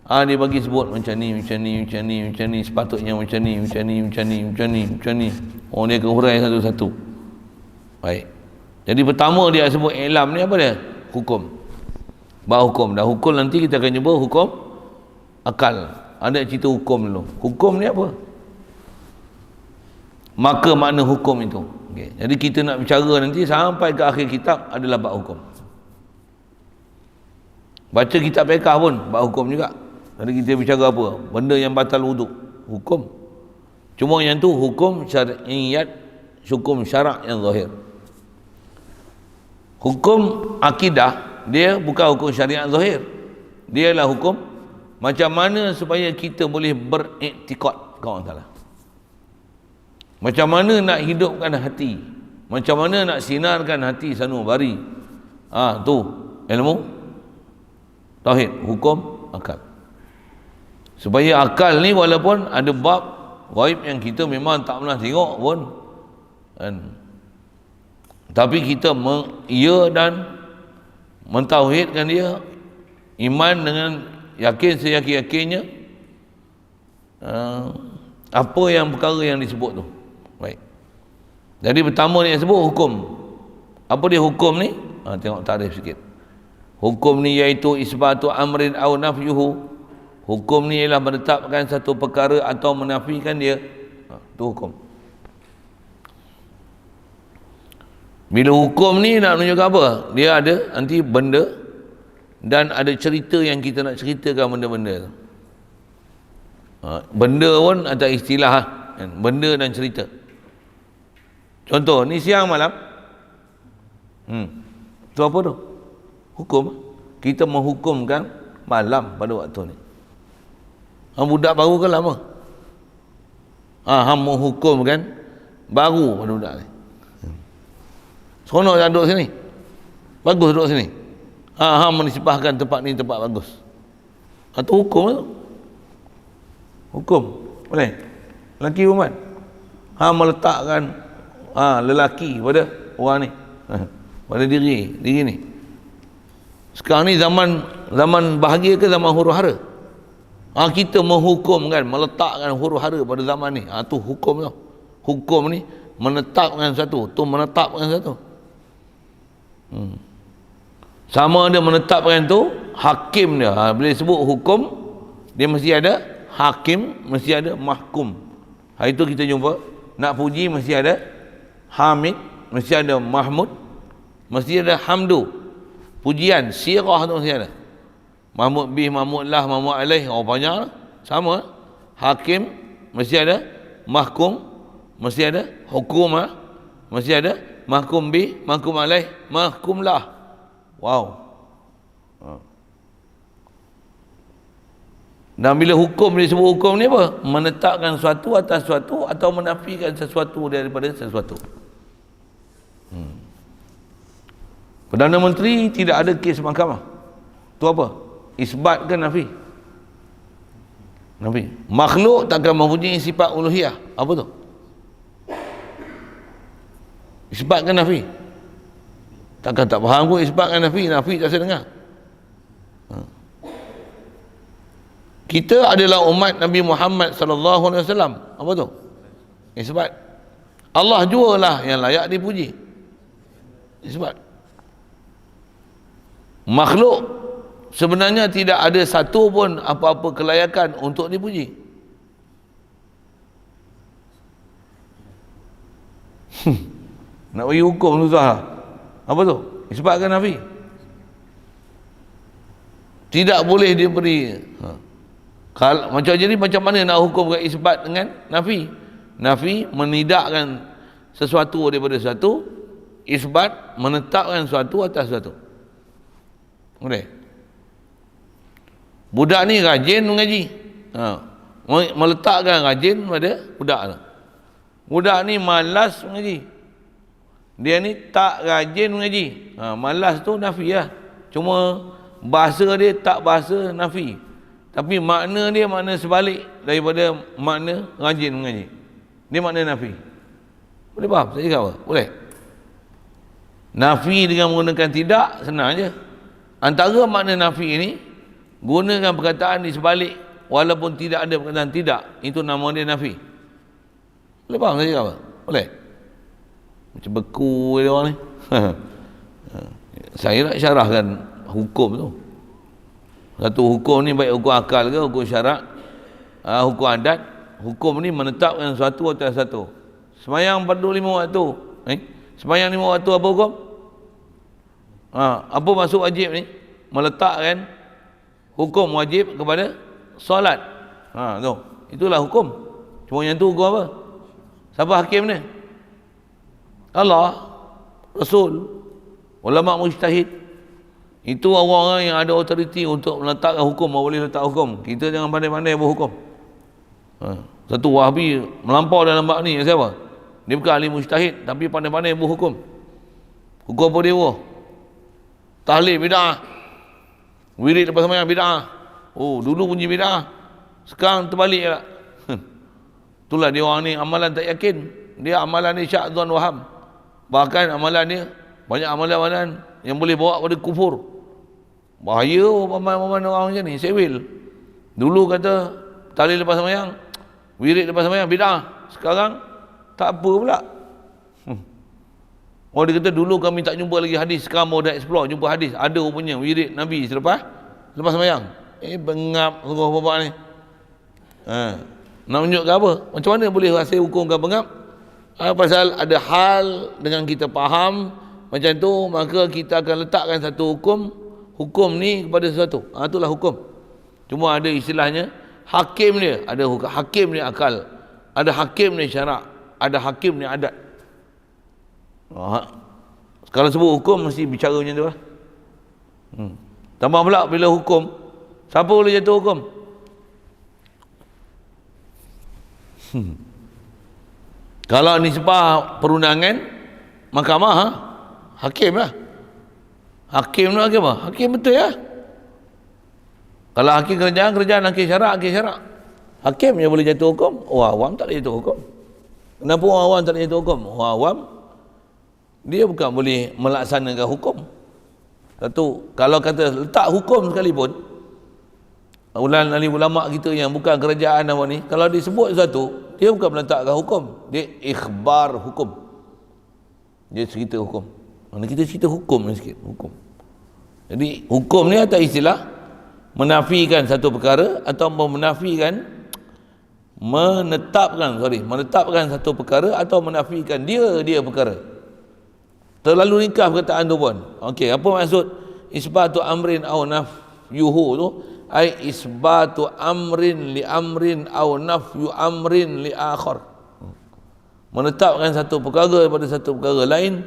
Speaker 1: Dia bagi sebut macam ni, macam ni, macam ni, macam ni, sepatutnya macam ni, macam ni, macam ni, macam ni, macam ni. Oh, dia akan hurai satu-satu. Baik. Jadi pertama dia sebut ilam ni apa dia? Hukum. Bab hukum. Dah hukum nanti kita akan jumpa hukum akal. Ada cerita hukum dulu. Hukum ni apa? Maka makna hukum itu. Okay. Jadi kita nak bicara nanti sampai ke akhir kitab adalah bab hukum. Baca kitab fiqh pun bab hukum juga. Jadi kita bicara apa? Benda yang batal wuduk, hukum. Cuma yang tu hukum syar'iyat, hukum syarak yang zahir. Hukum akidah dia bukan hukum syariat zahir. Dia adalah hukum macam mana supaya kita boleh beriktikad kepada Allah Taala. Macam mana nak hidupkan hati, macam mana nak sinarkan hati sanubari. Tu ilmu tauhid, hukum akal. Supaya akal ni walaupun ada bab gaib yang kita memang tak pernah tengok pun kan, tapi kita dan mentauhidkan dia, iman dengan yakin seyakin-yakinnya apa yang perkara yang disebut tu. Baik. Jadi pertama ni yang sebut hukum. Apa dia hukum ni? Tengok tarikh sikit. Hukum ni iaitu isbatu amrin au nafyuhu. Hukum ni ialah menetapkan satu perkara atau menafikan dia. Itu hukum. Bila hukum ni nak menunjukkan apa? Dia ada nanti benda dan ada cerita yang kita nak ceritakan benda-benda tu. Benda pun ada istilah kan? Benda dan cerita. Contoh, ni siang malam. Tu apa tu? Hukum. Kita menghukumkan malam pada waktu ni. Budak baru ke lama? Hang menghukumkan baru pada budak ni. Seronok tak duduk sini? Bagus duduk sini. Hang menisbahkan tempat ni tempat bagus. Itu hukum tu. Hukum. Boleh? Lelaki perempuan. Hang meletakkan lelaki pada orang ni. Pada diri ni. Sekarang ni zaman bahagia ke zaman huru-hara? Kita menghukumkan, meletakkan huru-hara pada zaman ni. Tu hukum tu. Hukum ni menetapkan satu, tu menetapkan satu. Sama ada menetapkan tu hakim dia. Bila sebut hukum, dia mesti ada hakim, mesti ada mahkum. Hari tu kita jumpa, nak puji mesti ada hamid, mesti ada mahmud, mesti ada hamdu. Pujian, sirah tu mesti ada. Mahmud bih, mahmud lah, mahmud alaih, banyak lah. Sama. Hakim mesti ada, mahkum mesti ada, hukum mesti ada, mahkum bih, mahkum alaih, mahkum lah. Wow. Dan bila hukum disebut hukum ni apa? Menetapkan sesuatu atas sesuatu atau menafikan sesuatu daripada sesuatu. Perdana Menteri tidak ada kes mahkamah. Tu apa? Isbat ke nafi? Nafi. Makhluk takkan mempunyai sifat uluhiyah. Apa tu? Isbat ke nafi? Takkan tak faham pun isbat ke nafi? Nafi tak saya dengar. Kita adalah umat Nabi Muhammad sallallahu alaihi wasallam. Apa tu? Isbat. Allah jualah yang layak dipuji. Isbat. Makhluk sebenarnya tidak ada satu pun apa-apa kelayakan untuk dipuji. Nak bagi hukum susah. Apa tu? Isbatkan nafi. Tidak boleh diberi. Kalau macam jadi macam mana nak hukum isbat dengan nafi? Nafi menidakkan sesuatu daripada sesuatu, isbat menetapkan sesuatu atas sesuatu. Boleh? Budak ni rajin mengaji. Meletakkan rajin pada budak tu. Budak ni malas mengaji. Dia ni tak rajin mengaji. Malas tu nafi lah. Cuma bahasa dia tak bahasa nafi. Tapi makna dia makna sebalik daripada makna rajin mengaji. Dia makna nafi. Boleh faham saya cakap apa? Boleh. Nafi dengan menggunakan tidak, senang je. Antara makna nafi ini, gunakan perkataan di sebalik walaupun tidak ada perkataan tidak, itu nama dia nafi. Boleh faham saya cakap apa? Boleh. Macam beku dia orang ni. Saya nak syarahkan hukum tu. Satu hukum ni baik hukum akal ke, hukum syarak, hukum adat. Hukum ni menetapkan sesuatu atas satu. Sembahyang 45 waktu. Sembahyang 5 waktu apa hukum? Apa maksud wajib ni? Meletakkan hukum wajib kepada solat. Tu. Itulah hukum. Cuma yang tu hukum apa? Siapa hakim ni? Allah, Rasul, ulama mujtahid. Itu orang-orang yang ada autoriti untuk meletakkan hukum, boleh letak hukum. Kita jangan pandai-pandai berhukum. Satu Wahabi melampau dalam bab ni, siapa? Dia bukan ahli mujtahid tapi pandai-pandai berhukum. Hukum apa dia? Tahlil bid'ah. Wirid lepas sembahyang bid'ah. Oh, dulu bunyi bid'ah. Sekarang terbalik lah. Itulah dia orang ni amalan tak yakin. Dia amalan ni syak dzan waham. Bahkan amalan dia banyak amalan-amalan yang boleh bawa pada kufur. Bahaya paman-paman orang macam ni, sewil. Dulu kata tahlil lepas sembahyang, wirid lepas sembahyang bid'ah. Sekarang tak apa pula. Oh, dia kata dulu kami tak jumpa lagi hadis, sekarang mau dah explore jumpa hadis. Ada rupanya wirid Nabi lepas sembahyang. Bengap sungguh bapak ni. Nak tunjuk ke apa? Macam mana boleh rasa hukum ke bengap? Pasal ada hal dengan kita faham macam tu, maka kita akan letakkan satu hukum ni kepada sesuatu. Itulah hukum. Cuma ada istilahnya hakim dia, ada hakim ni akal, ada hakim ni syarak, ada hakim ni adat. Kalau sebut hukum mesti bicara macam tu lah. Tambah pula bila hukum, siapa boleh jatuh hukum? Kalau nisbah perundangan, mahkamah, hakim lah. Hakim tu hakim apa? Hakim betul ya. Kalau hakim kerajaan hakim syarak. Hakim yang boleh jatuh hukum. Orang awam tak boleh jatuh hukum. Kenapa orang awam tak boleh jatuh hukum? Orang awam dia bukan boleh melaksanakan hukum. Satu, kalau kata letak hukum sekalipun, ulama kita yang bukan kerajaan apa ni, kalau disebut sesuatu, dia bukan meletakkan hukum, dia ikhbar hukum. Dia cerita hukum. Mana kita cerita hukum ni sikit, hukum. Jadi hukum ni atas istilah menafikan satu perkara atau menetapkan satu perkara atau menafikan dia perkara. Terlalu ringkas perkataan tu pun. Okey, apa maksud isbatu amrin aw nafyuhu tu? Ai isbatu amrin li amrin aw nafyu amrin li akhar. Menetapkan satu perkara daripada satu perkara lain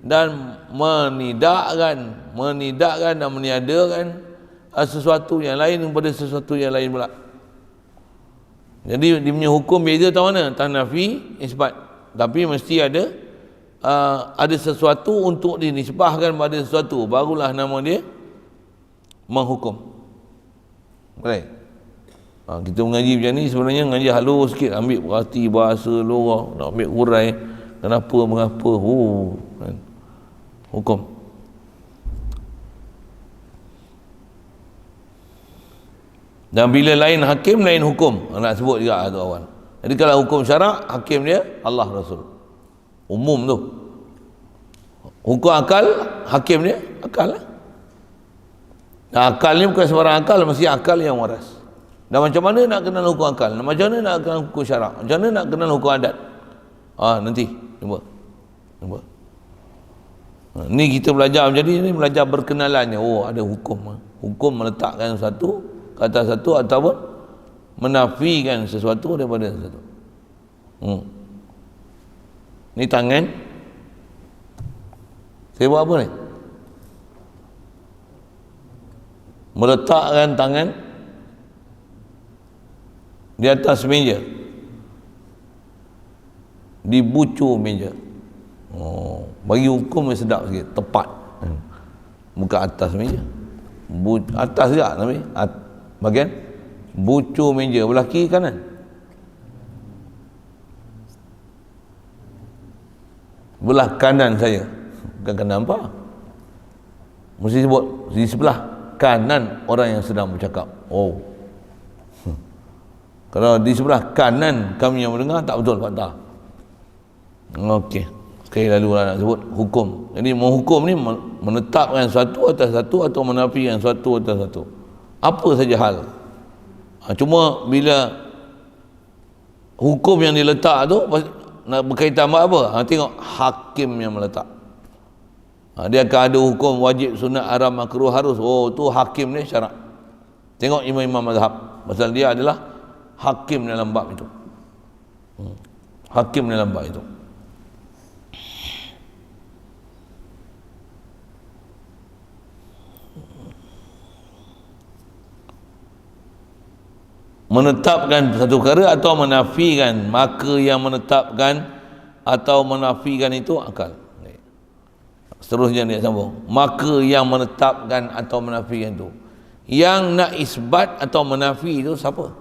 Speaker 1: dan menidakkan dan meniadakan sesuatu yang lain daripada sesuatu yang lain pula. Jadi dia punya hukum beza tahu mana? Nafi, isbat. Tapi mesti ada sesuatu untuk dinisbahkan pada sesuatu, barulah nama dia menghukum. Baik. Kita mengaji macam ni sebenarnya mengaji halus sikit, ambil perhati bahasa lorah, nak ambil urai kenapa mengapa kan. Hukum. Dan bila lain hakim lain hukum, nak sebut juga tu awal. Jadi kalau hukum syarak, hakim dia Allah Rasul. Umum tu. Hukum akal, hakim dia akal lah. Dan akal ni bukan sembarang akal, mesti akal yang waras. Dan macam mana nak kenal hukum akal? Macam mana nak kenal hukum syarak? Macam mana nak kenal hukum adat? Nanti jumpa. Ni kita belajar macam ni belajar berkenalannya. Oh, ada hukum. Hukum meletakkan satu kata satu ataupun menafikan sesuatu daripada sesuatu. Ni tangan. Saya buat apa ni? Meletakkan tangan di atas meja, di bucu meja. Bagi hukum yang sedap sikit, tepat. Bukan atas meja, atas juga tapi bahagian Bucu meja belah kiri kanan. Belah kanan saya. Bukan kanan apa? Mesti sebut di sebelah kanan orang yang sedang bercakap. Oh. Kalau di sebelah kanan kami yang mendengar, tak betul Pak Tah. Okey. Sekali lalu nak sebut hukum. Jadi menghukum ni menetapkan satu atas satu atau menafikan satu atas satu. Apa saja hal. Cuma bila hukum yang diletak tu nak berkaitan apa? Tengok hakim yang meletak. Dia akan ada hukum wajib, sunat, haram, makruh, harus. Oh, tu hakim ni syarak. Tengok imam-imam mazhab. Pasal dia adalah hakim dalam bab itu. Hakim dalam bab itu. Menetapkan satu perkara atau menafikan, maka yang menetapkan atau menafikan itu akal. Seterusnya dia sambung, maka yang menetapkan atau menafikan itu, yang nak isbat atau menafi itu siapa?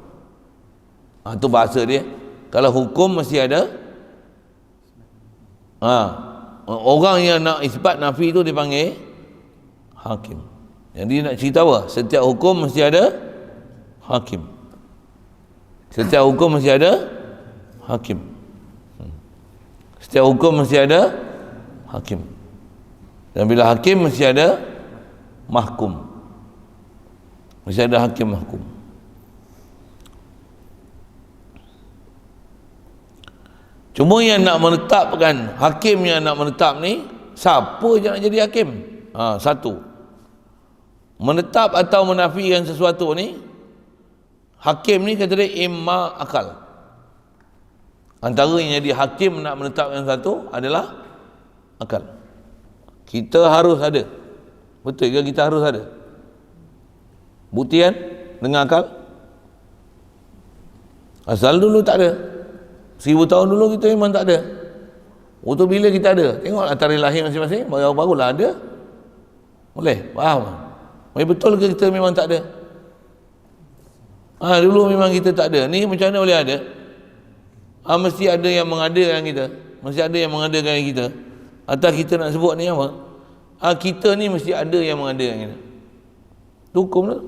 Speaker 1: Itu bahasa dia. Kalau hukum mesti ada orang yang nak isbat nafi itu dipanggil hakim. Jadi nak cerita apa? Setiap hukum mesti ada hakim. Setiap hukum mesti ada hakim. Setiap hukum mesti ada hakim. Dan bila hakim mesti ada mahkum. Mesti ada hakim mahkum. Cuma yang nak menetapkan, hakim yang nak menetap ni, siapa je nak jadi hakim? Satu, menetap atau menafikan sesuatu ni, hakim ni kata dia imma akal. Antara yang jadi hakim nak menetapkan sesuatu adalah akal. Kita harus ada. Betul ke kita harus ada? Buktian dengan akal? Asal dulu tak ada. 1000 tahun dulu kita memang tak ada. Waktu bila kita ada? Tengoklah tarikh lahir masing-masing, baru-barulah ada. Boleh? Faham? Betul ke kita memang tak ada? Dulu memang kita tak ada. Ni macam mana boleh ada? Mesti ada yang mengadakan kita. Mesti ada yang mengadakan kita. Atau kita nak sebut ni apa? Kita ni mesti ada yang mengadakan kita. Tu hukum tu.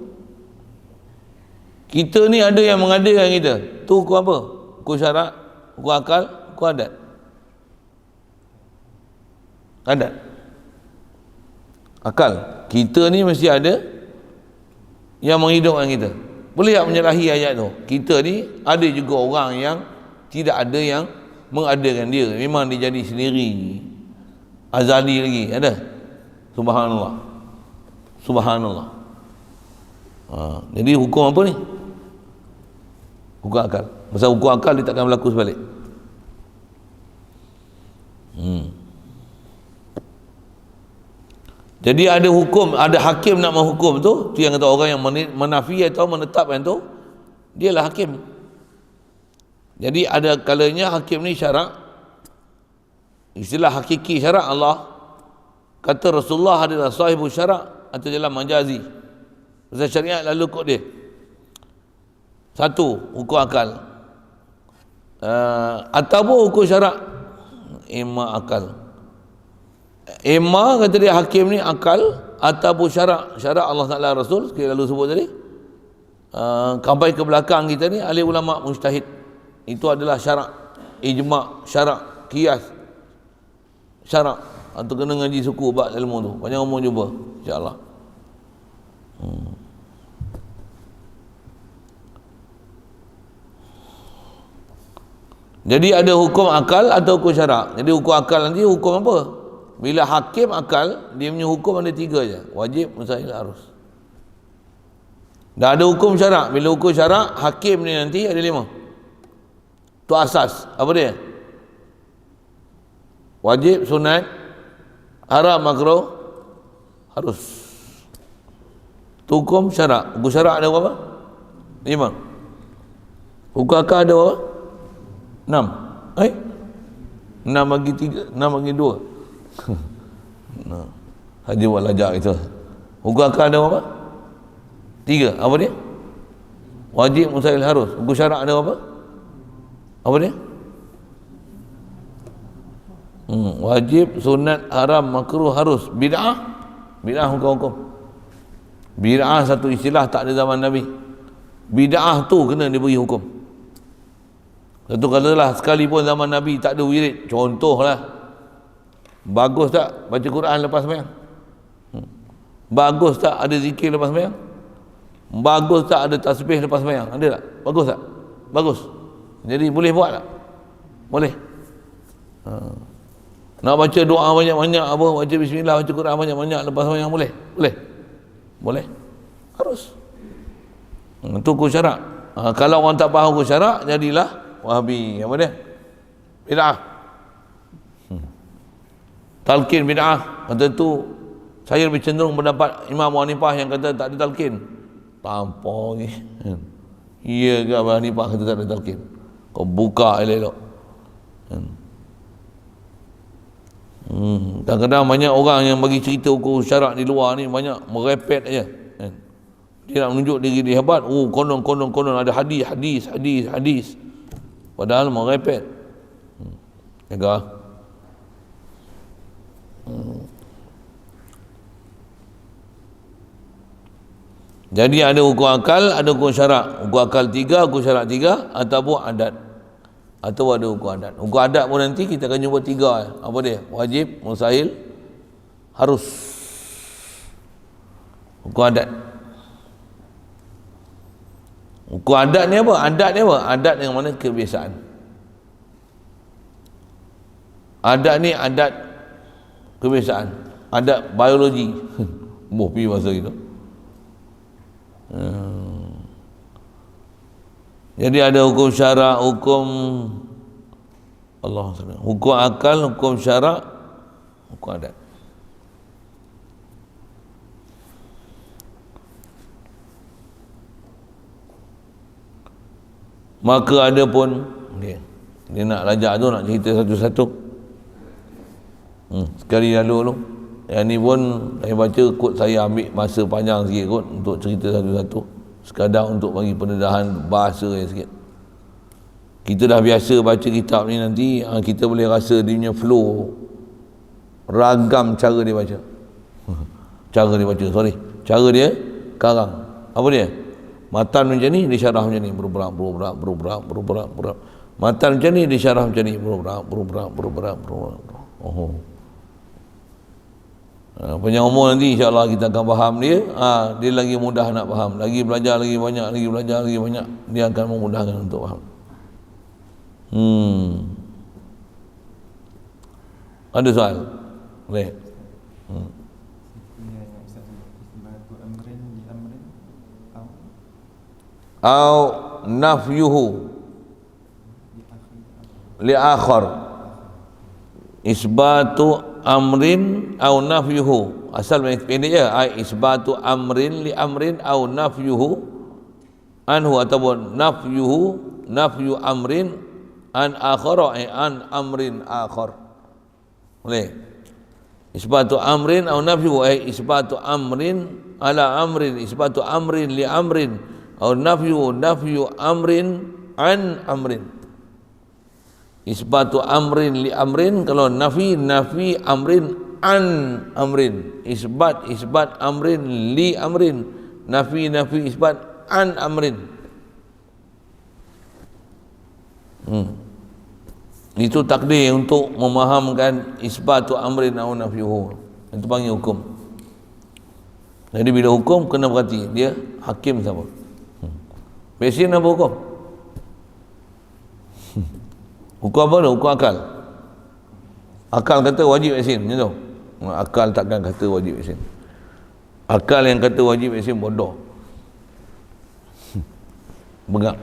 Speaker 1: Kita ni ada yang mengadakan kita. Tu hukum apa? Hukum syarak, hukum akal, hukum adat. Adat. Akal. Kita ni mesti ada yang menghidupkan kita. Boleh tak menyalahi ayat tu? Kita ni ada juga orang yang tidak ada yang mengadakan dia. Memang dia jadi sendiri. Azali lagi ada. Subhanallah. Subhanallah. Jadi hukum apa ni? Hukum akal. Pasal hukum akal dia takkan berlaku sebalik. Jadi ada hukum, ada hakim nak menghukum tu yang kata orang yang menafi atau menetapkan tu, dialah hakim. Jadi ada kalanya hakim ni syarak. Istilah hakiki syarak Allah kata Rasulullah adalah sahibu syarak atau dalam majazi. Pasal syariat lalu kod dia. Satu, hukum akal. Ataupun hukum syarak, imma akal. Imma kata dia hakim ni akal ataupun syarak. Syarak Allah Ta'ala Rasul sekali lalu sebut tadi. Sampai ke belakang kita ni ahli ulama mujtahid. Itu adalah syarak, ijma', syarak, qiyas, syarak. Atau kena ngaji suku bab ilmu tu. Banyak umur jumpa insya-Allah. Jadi ada hukum akal atau hukum syarak. Jadi hukum akal nanti hukum apa? Bila hakim akal, dia punya hukum ada 3 je. Wajib, mustahil, harus. Dan ada hukum syarak. Bila hukum syarak, hakim ni nanti ada 5. Tu asas. Apa dia? Wajib, sunat, haram, makruh, harus. Tu hukum syarak. Hukum syarak ada berapa? 5. Hukum akal ada berapa? 6. 6 bagi 3, 6 bagi 2. Haji buat lajak itu. Hukum akal ada berapa? 3. Apa dia? Wajib, mustahil, harus. Hukum syarak ada apa? Apa dia? Wajib, sunat, haram, makruh, harus. Bid'ah, bid'ah hukum-hukum. Bid'ah satu istilah tak ada zaman Nabi. Bid'ah tu kena diberi hukum. Satu katalah sekalipun zaman Nabi tak ada wirid, contohlah, bagus tak baca Quran lepas sembahyang? Bagus tak ada zikir lepas sembahyang? Bagus tak ada tasbih lepas sembahyang? Ada tak? Bagus tak? Bagus. Jadi boleh buat tak? Boleh. Nak baca doa banyak-banyak, apa, baca bismillah, baca Quran banyak-banyak lepas sembahyang, boleh? Boleh. Boleh. Harus. Itu hukum syarak. Kalau orang tak faham hukum syarak, jadilah Wahabi. Apa dia? Bid'ah. Talqin bid'ah. Kata tu, saya lebih cenderung pendapat Imam Abu Hanifah yang kata tak ada talqin. Tampar ni. Iya ke Abu Hanifah kata tak ada talqin? Kau buka elok-elok. Kadang-kadang banyak orang yang bagi cerita hukum syarak di luar ni banyak merepet aja. Dia nak menunjuk diri dia hebat. Oh, konon ada hadis. Padahal merepet. Jaga. Jadi ada hukum akal, ada hukum syarak. Hukum akal 3, hukum syarak 3, ataupun adat. Atau ada hukum adat. Hukum adat pun nanti kita akan jumpa 3. Apa dia? Wajib, mustahil, harus. Hukum adat. Hukum adat ni apa? Adat ni apa? Adat yang mana kebiasaan. Adat ni adat kebiasaan. Adat biologi. Boh pergi masa gitu. Jadi ada hukum syarak, hukum Allah, hukum akal, hukum syarak, hukum adat. Maka ada pun dia nak lajak tu, nak cerita satu-satu. Sekali lalu yang ni pun saya baca kod, saya ambil masa panjang sikit kot untuk cerita satu-satu, sekadar untuk bagi pendedahan bahasa yang sikit. Kita dah biasa baca kitab ni, nanti kita boleh rasa dia punya flow, ragam cara dia baca. Cara dia karang. Apa dia? Matan macam ni, disyarah macam ni, berubrak. Matan macam ni, disyarah macam ni, berubrak. Oh. Panjang umur nanti insya-Allah kita akan faham dia. Dia lagi mudah nak faham. Lagi belajar lagi banyak, dia akan memudahkan untuk faham. Ada soal? Boleh. Au nafyuhu li akhar, isbatu amrin au nafyuhu. Asal pendek je, isbatu amrin li amrin au nafyuhu anhu, ataupun nafyu amrin an akhara, an amrin akhar. Boleh. Isbatu amrin au nafyuhu, isbatu amrin ala amrin, isbatu amrin li amrin au nafyu amrin an amrin. Isbatu amrin li amrin, kalau nafi amrin an amrin. Isbat amrin li amrin, nafi isbat an amrin. Itu takdir untuk memahamkan isbatu amrin au nafyuhu. Itu panggil hukum. Jadi bila hukum kena berhati, dia hakim siapa? Besin apa hukum? Hukum apa tu? Hukum akal. Akal kata wajib vaksin, macam tu. Akal takkan kata wajib vaksin. Akal yang kata wajib vaksin bodoh. Bengak.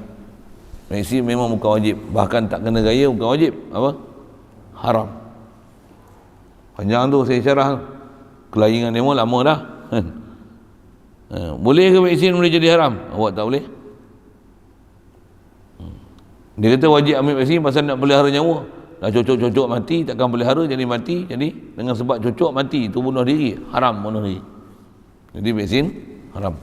Speaker 1: Vaksin memang bukan wajib, bahkan tak kena gaya, bukan wajib. Apa? Haram. Panjang tu saya syarah. Kelaingan demo lama dah. Boleh ke vaksin boleh jadi haram? Awak tak boleh. Dia kata wajib ambil vaksin pasal nak pelihara nyawa. Dah cocok mati, takkan pelihara jadi mati. Jadi dengan sebab cocok mati, itu bunuh diri. Haram bunuh diri. Jadi vaksin haram.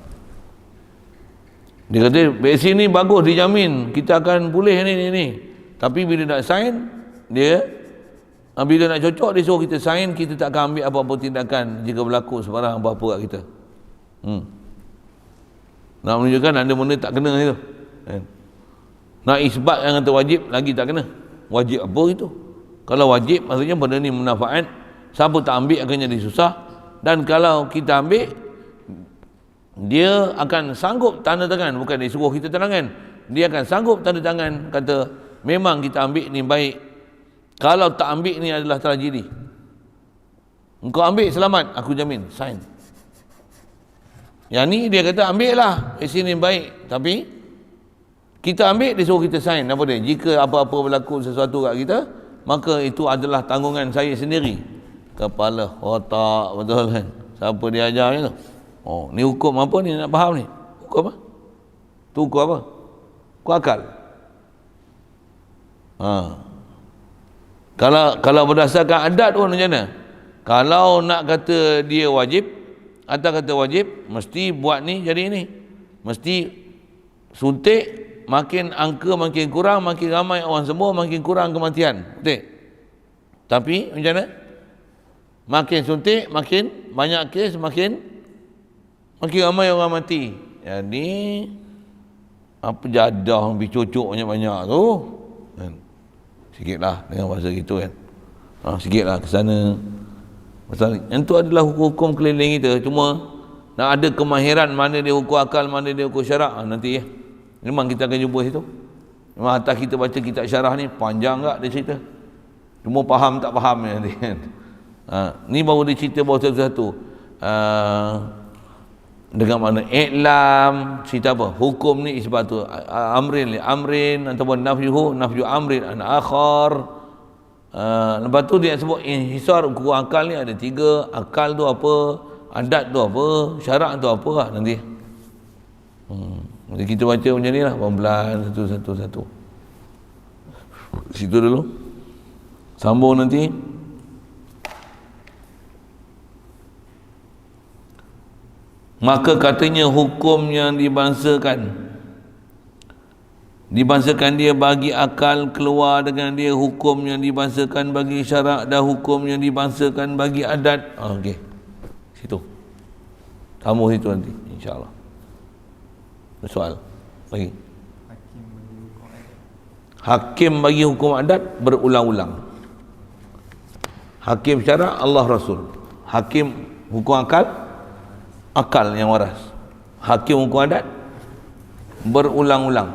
Speaker 1: Dia kata vaksin ni bagus, dijamin kita akan pulih ni. Tapi bila nak sign, bila nak cocok, dia suruh kita sign, kita tak akan ambil apa-apa tindakan jika berlaku sebarang apa-apa kat kita. Nak menunjukkan ada benda tak kena itu. Nak isbat yang kata wajib, lagi tak kena. Wajib apa itu? Kalau wajib, maksudnya benda ni manfaat, siapa tak ambil akan jadi susah. Dan kalau kita ambil, dia akan sanggup tanda tangan, bukan dia suruh kita tanda tangan, dia akan sanggup tanda tangan, kata memang kita ambil ni baik, kalau tak ambil ni adalah tragedi. Engkau ambil selamat, aku jamin, sign. Yang ni dia kata ambil lah, vaksin ni baik, tapi kita ambil, dia suruh kita sign. Apa dia? Jika apa-apa berlaku sesuatu kat kita, maka itu adalah tanggungan saya sendiri. Kepala otak, betul kan? Siapa dia ajar ni tu? Oh, ni hukum apa ni, nak faham ni? Hukum apa? Tu hukum apa? Hukum akal. Kalau berdasarkan adat pun macam mana? Kalau nak kata dia wajib, atau kata wajib, mesti buat ni jadi ni. Mesti suntik, makin angka makin kurang, makin ramai orang sembuh, makin kurang kematian. Betul? Tapi macam mana? Makin suntik, makin banyak kes, makin ramai orang mati. Jadi apa jadah ambil cucuk banyak-banyak tu kan? Sikitlah dengan bahasa gitu kan. Sikitlah ke sana. Pasal yang tu adalah hukum keliling kita. Cuma nak ada kemahiran mana dia hukum akal, mana dia hukum syarak, nanti ya. Memang kita akan jumpa situ. Memang atas kita baca kitab syarah ni panjang tak dia cerita. Cuma faham tak faham nanti kan. Ni baru dia cerita baru satu-satu. Dengan mana i'lam, cerita apa? Hukum ni isbatu amrin li amrin, ataupun nafyu amrin an akhar. Lepas tu dia sebut inhisar hukum akal ni ada 3. Akal tu apa, adat tu apa, syarak tu apa lah nanti. Nanti kita baca macam ni lah, pelan-pelan satu-satu. Situ dulu. Sambung nanti. Maka katanya hukum yang dibangsakan dia bagi akal keluar dengan dia, hukum yang dibangsakan bagi syarak, dan hukum yang dibangsakan bagi adat. Okey. Situ. Sambung situ nanti insya-Allah. Soal lagi. Hakim bagi hukum adat berulang-ulang. Hakim syarak Allah Rasul. Hakim hukum akal yang waras. Hakim hukum adat berulang-ulang.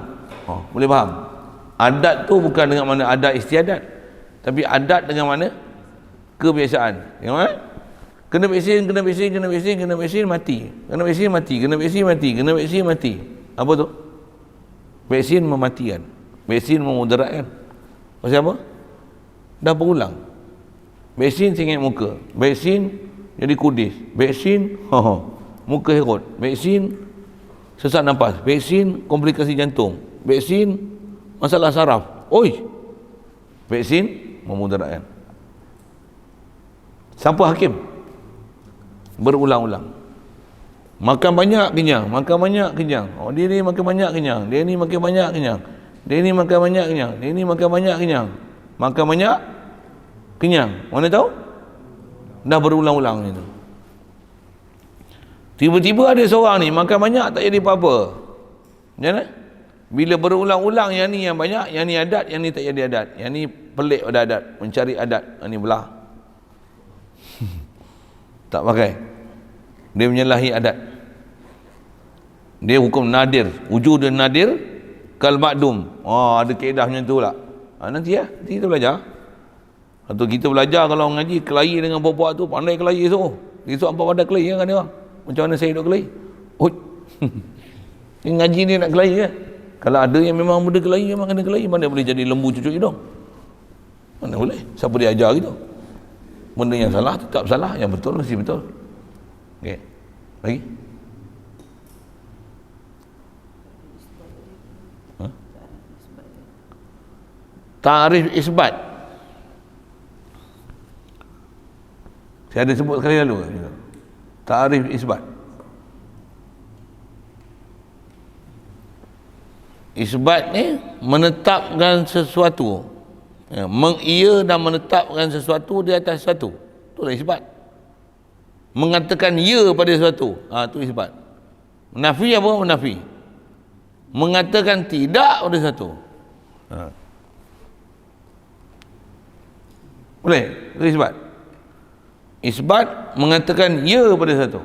Speaker 1: Boleh faham? Adat tu bukan dengan mana adat istiadat, tapi adat dengan mana kebiasaan. Yang mana? Kena vaksin mati. Kena vaksin mati. Apa tu? Vaksin mematikan. Vaksin memudaratkan. Pasal apa? Dah berulang. Vaksin sengit muka. Vaksin jadi kudis. Vaksin muka herut. Vaksin sesak nafas. Vaksin komplikasi jantung. Vaksin masalah saraf. Vaksin memudaratkan. Siapa hakim? Berulang-ulang. Makan banyak kenyang, makan banyak kenyang. Dia ni makan banyak kenyang. Dia ni makan banyak kenyang. Dia ni makan banyak kenyang. Dia ni makan banyak kenyang. Makan banyak kenyang. Mana tahu? Dah berulang-ulang itu. Tiba-tiba ada seorang ni makan banyak tak jadi apa-apa. Macam mana? Bila berulang-ulang yang ni yang banyak, yang ni adat, yang ni tak jadi adat. Yang ni pelik pada adat, mencari adat. Yang ni belah. Tak pakai. Dia menyalahi adat. Dia hukum nadir. Wujud dia nadir kal ma'dum. Ada kaedah macam tu lah. Nanti kita belajar. Atau kita belajar kalau ngaji kelahi dengan puak-puak tu, pandai kelahi tu. Esok apa pada kelahi kan dia. Macam mana saya duk kelahi? Ngaji ni nak kelahi kan? Kalau ada yang memang benda kelahi, memang kena kelahi. Mana boleh jadi lembu cucuk hidung? Mana boleh? Siapa dia ajar gitu? Benda yang salah tetap salah, yang betul mesti betul. Okey. Lagi? Ta'rif isbat. Saya ada sebut sekali lalu. Ta'rif isbat. Isbat ni menetapkan sesuatu, mengia dan menetapkan sesuatu di atas sesuatu, itulah isbat. Mengatakan ya pada sesuatu, itu isbat. Menafi apa? Menafi. Mengatakan tidak pada sesuatu, boleh? Itu isbat. Isbat mengatakan ya pada sesuatu.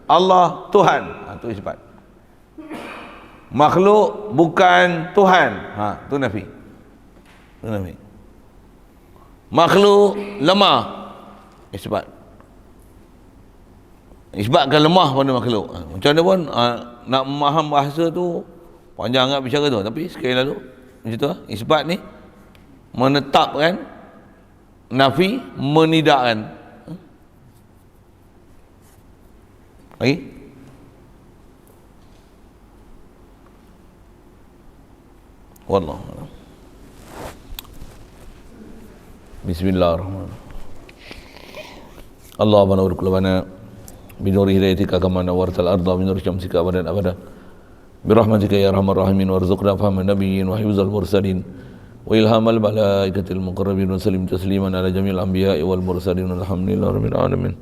Speaker 1: Allah Tuhan, itu isbat. Makhluk bukan Tuhan, itu nafi. Itu nafi. Makhluk lemah, isbat. Isbatkan lemah pada makhluk. Macam mana pun nak memaham bahasa tu panjang agak bicara tu, tapi sekali lalu macam tu, isbat ni menetapkan, nafi menidakkan. Lagi? Wallahu a'lam. Bismillahirrahmanirrahim. Allahumma nawwir qulubana binuri hidayatika kama nawwartal arda binuri syamsika abadan abada birahmatika ya arhamar rahimin warzuqna fahman nabiyyin wa hifzal mursalin wa ilhamal malaikatil muqarrabin wa sallim tasliman ala jamil anbiya'i wal mursalin walhamdulillahi rabbil alamin.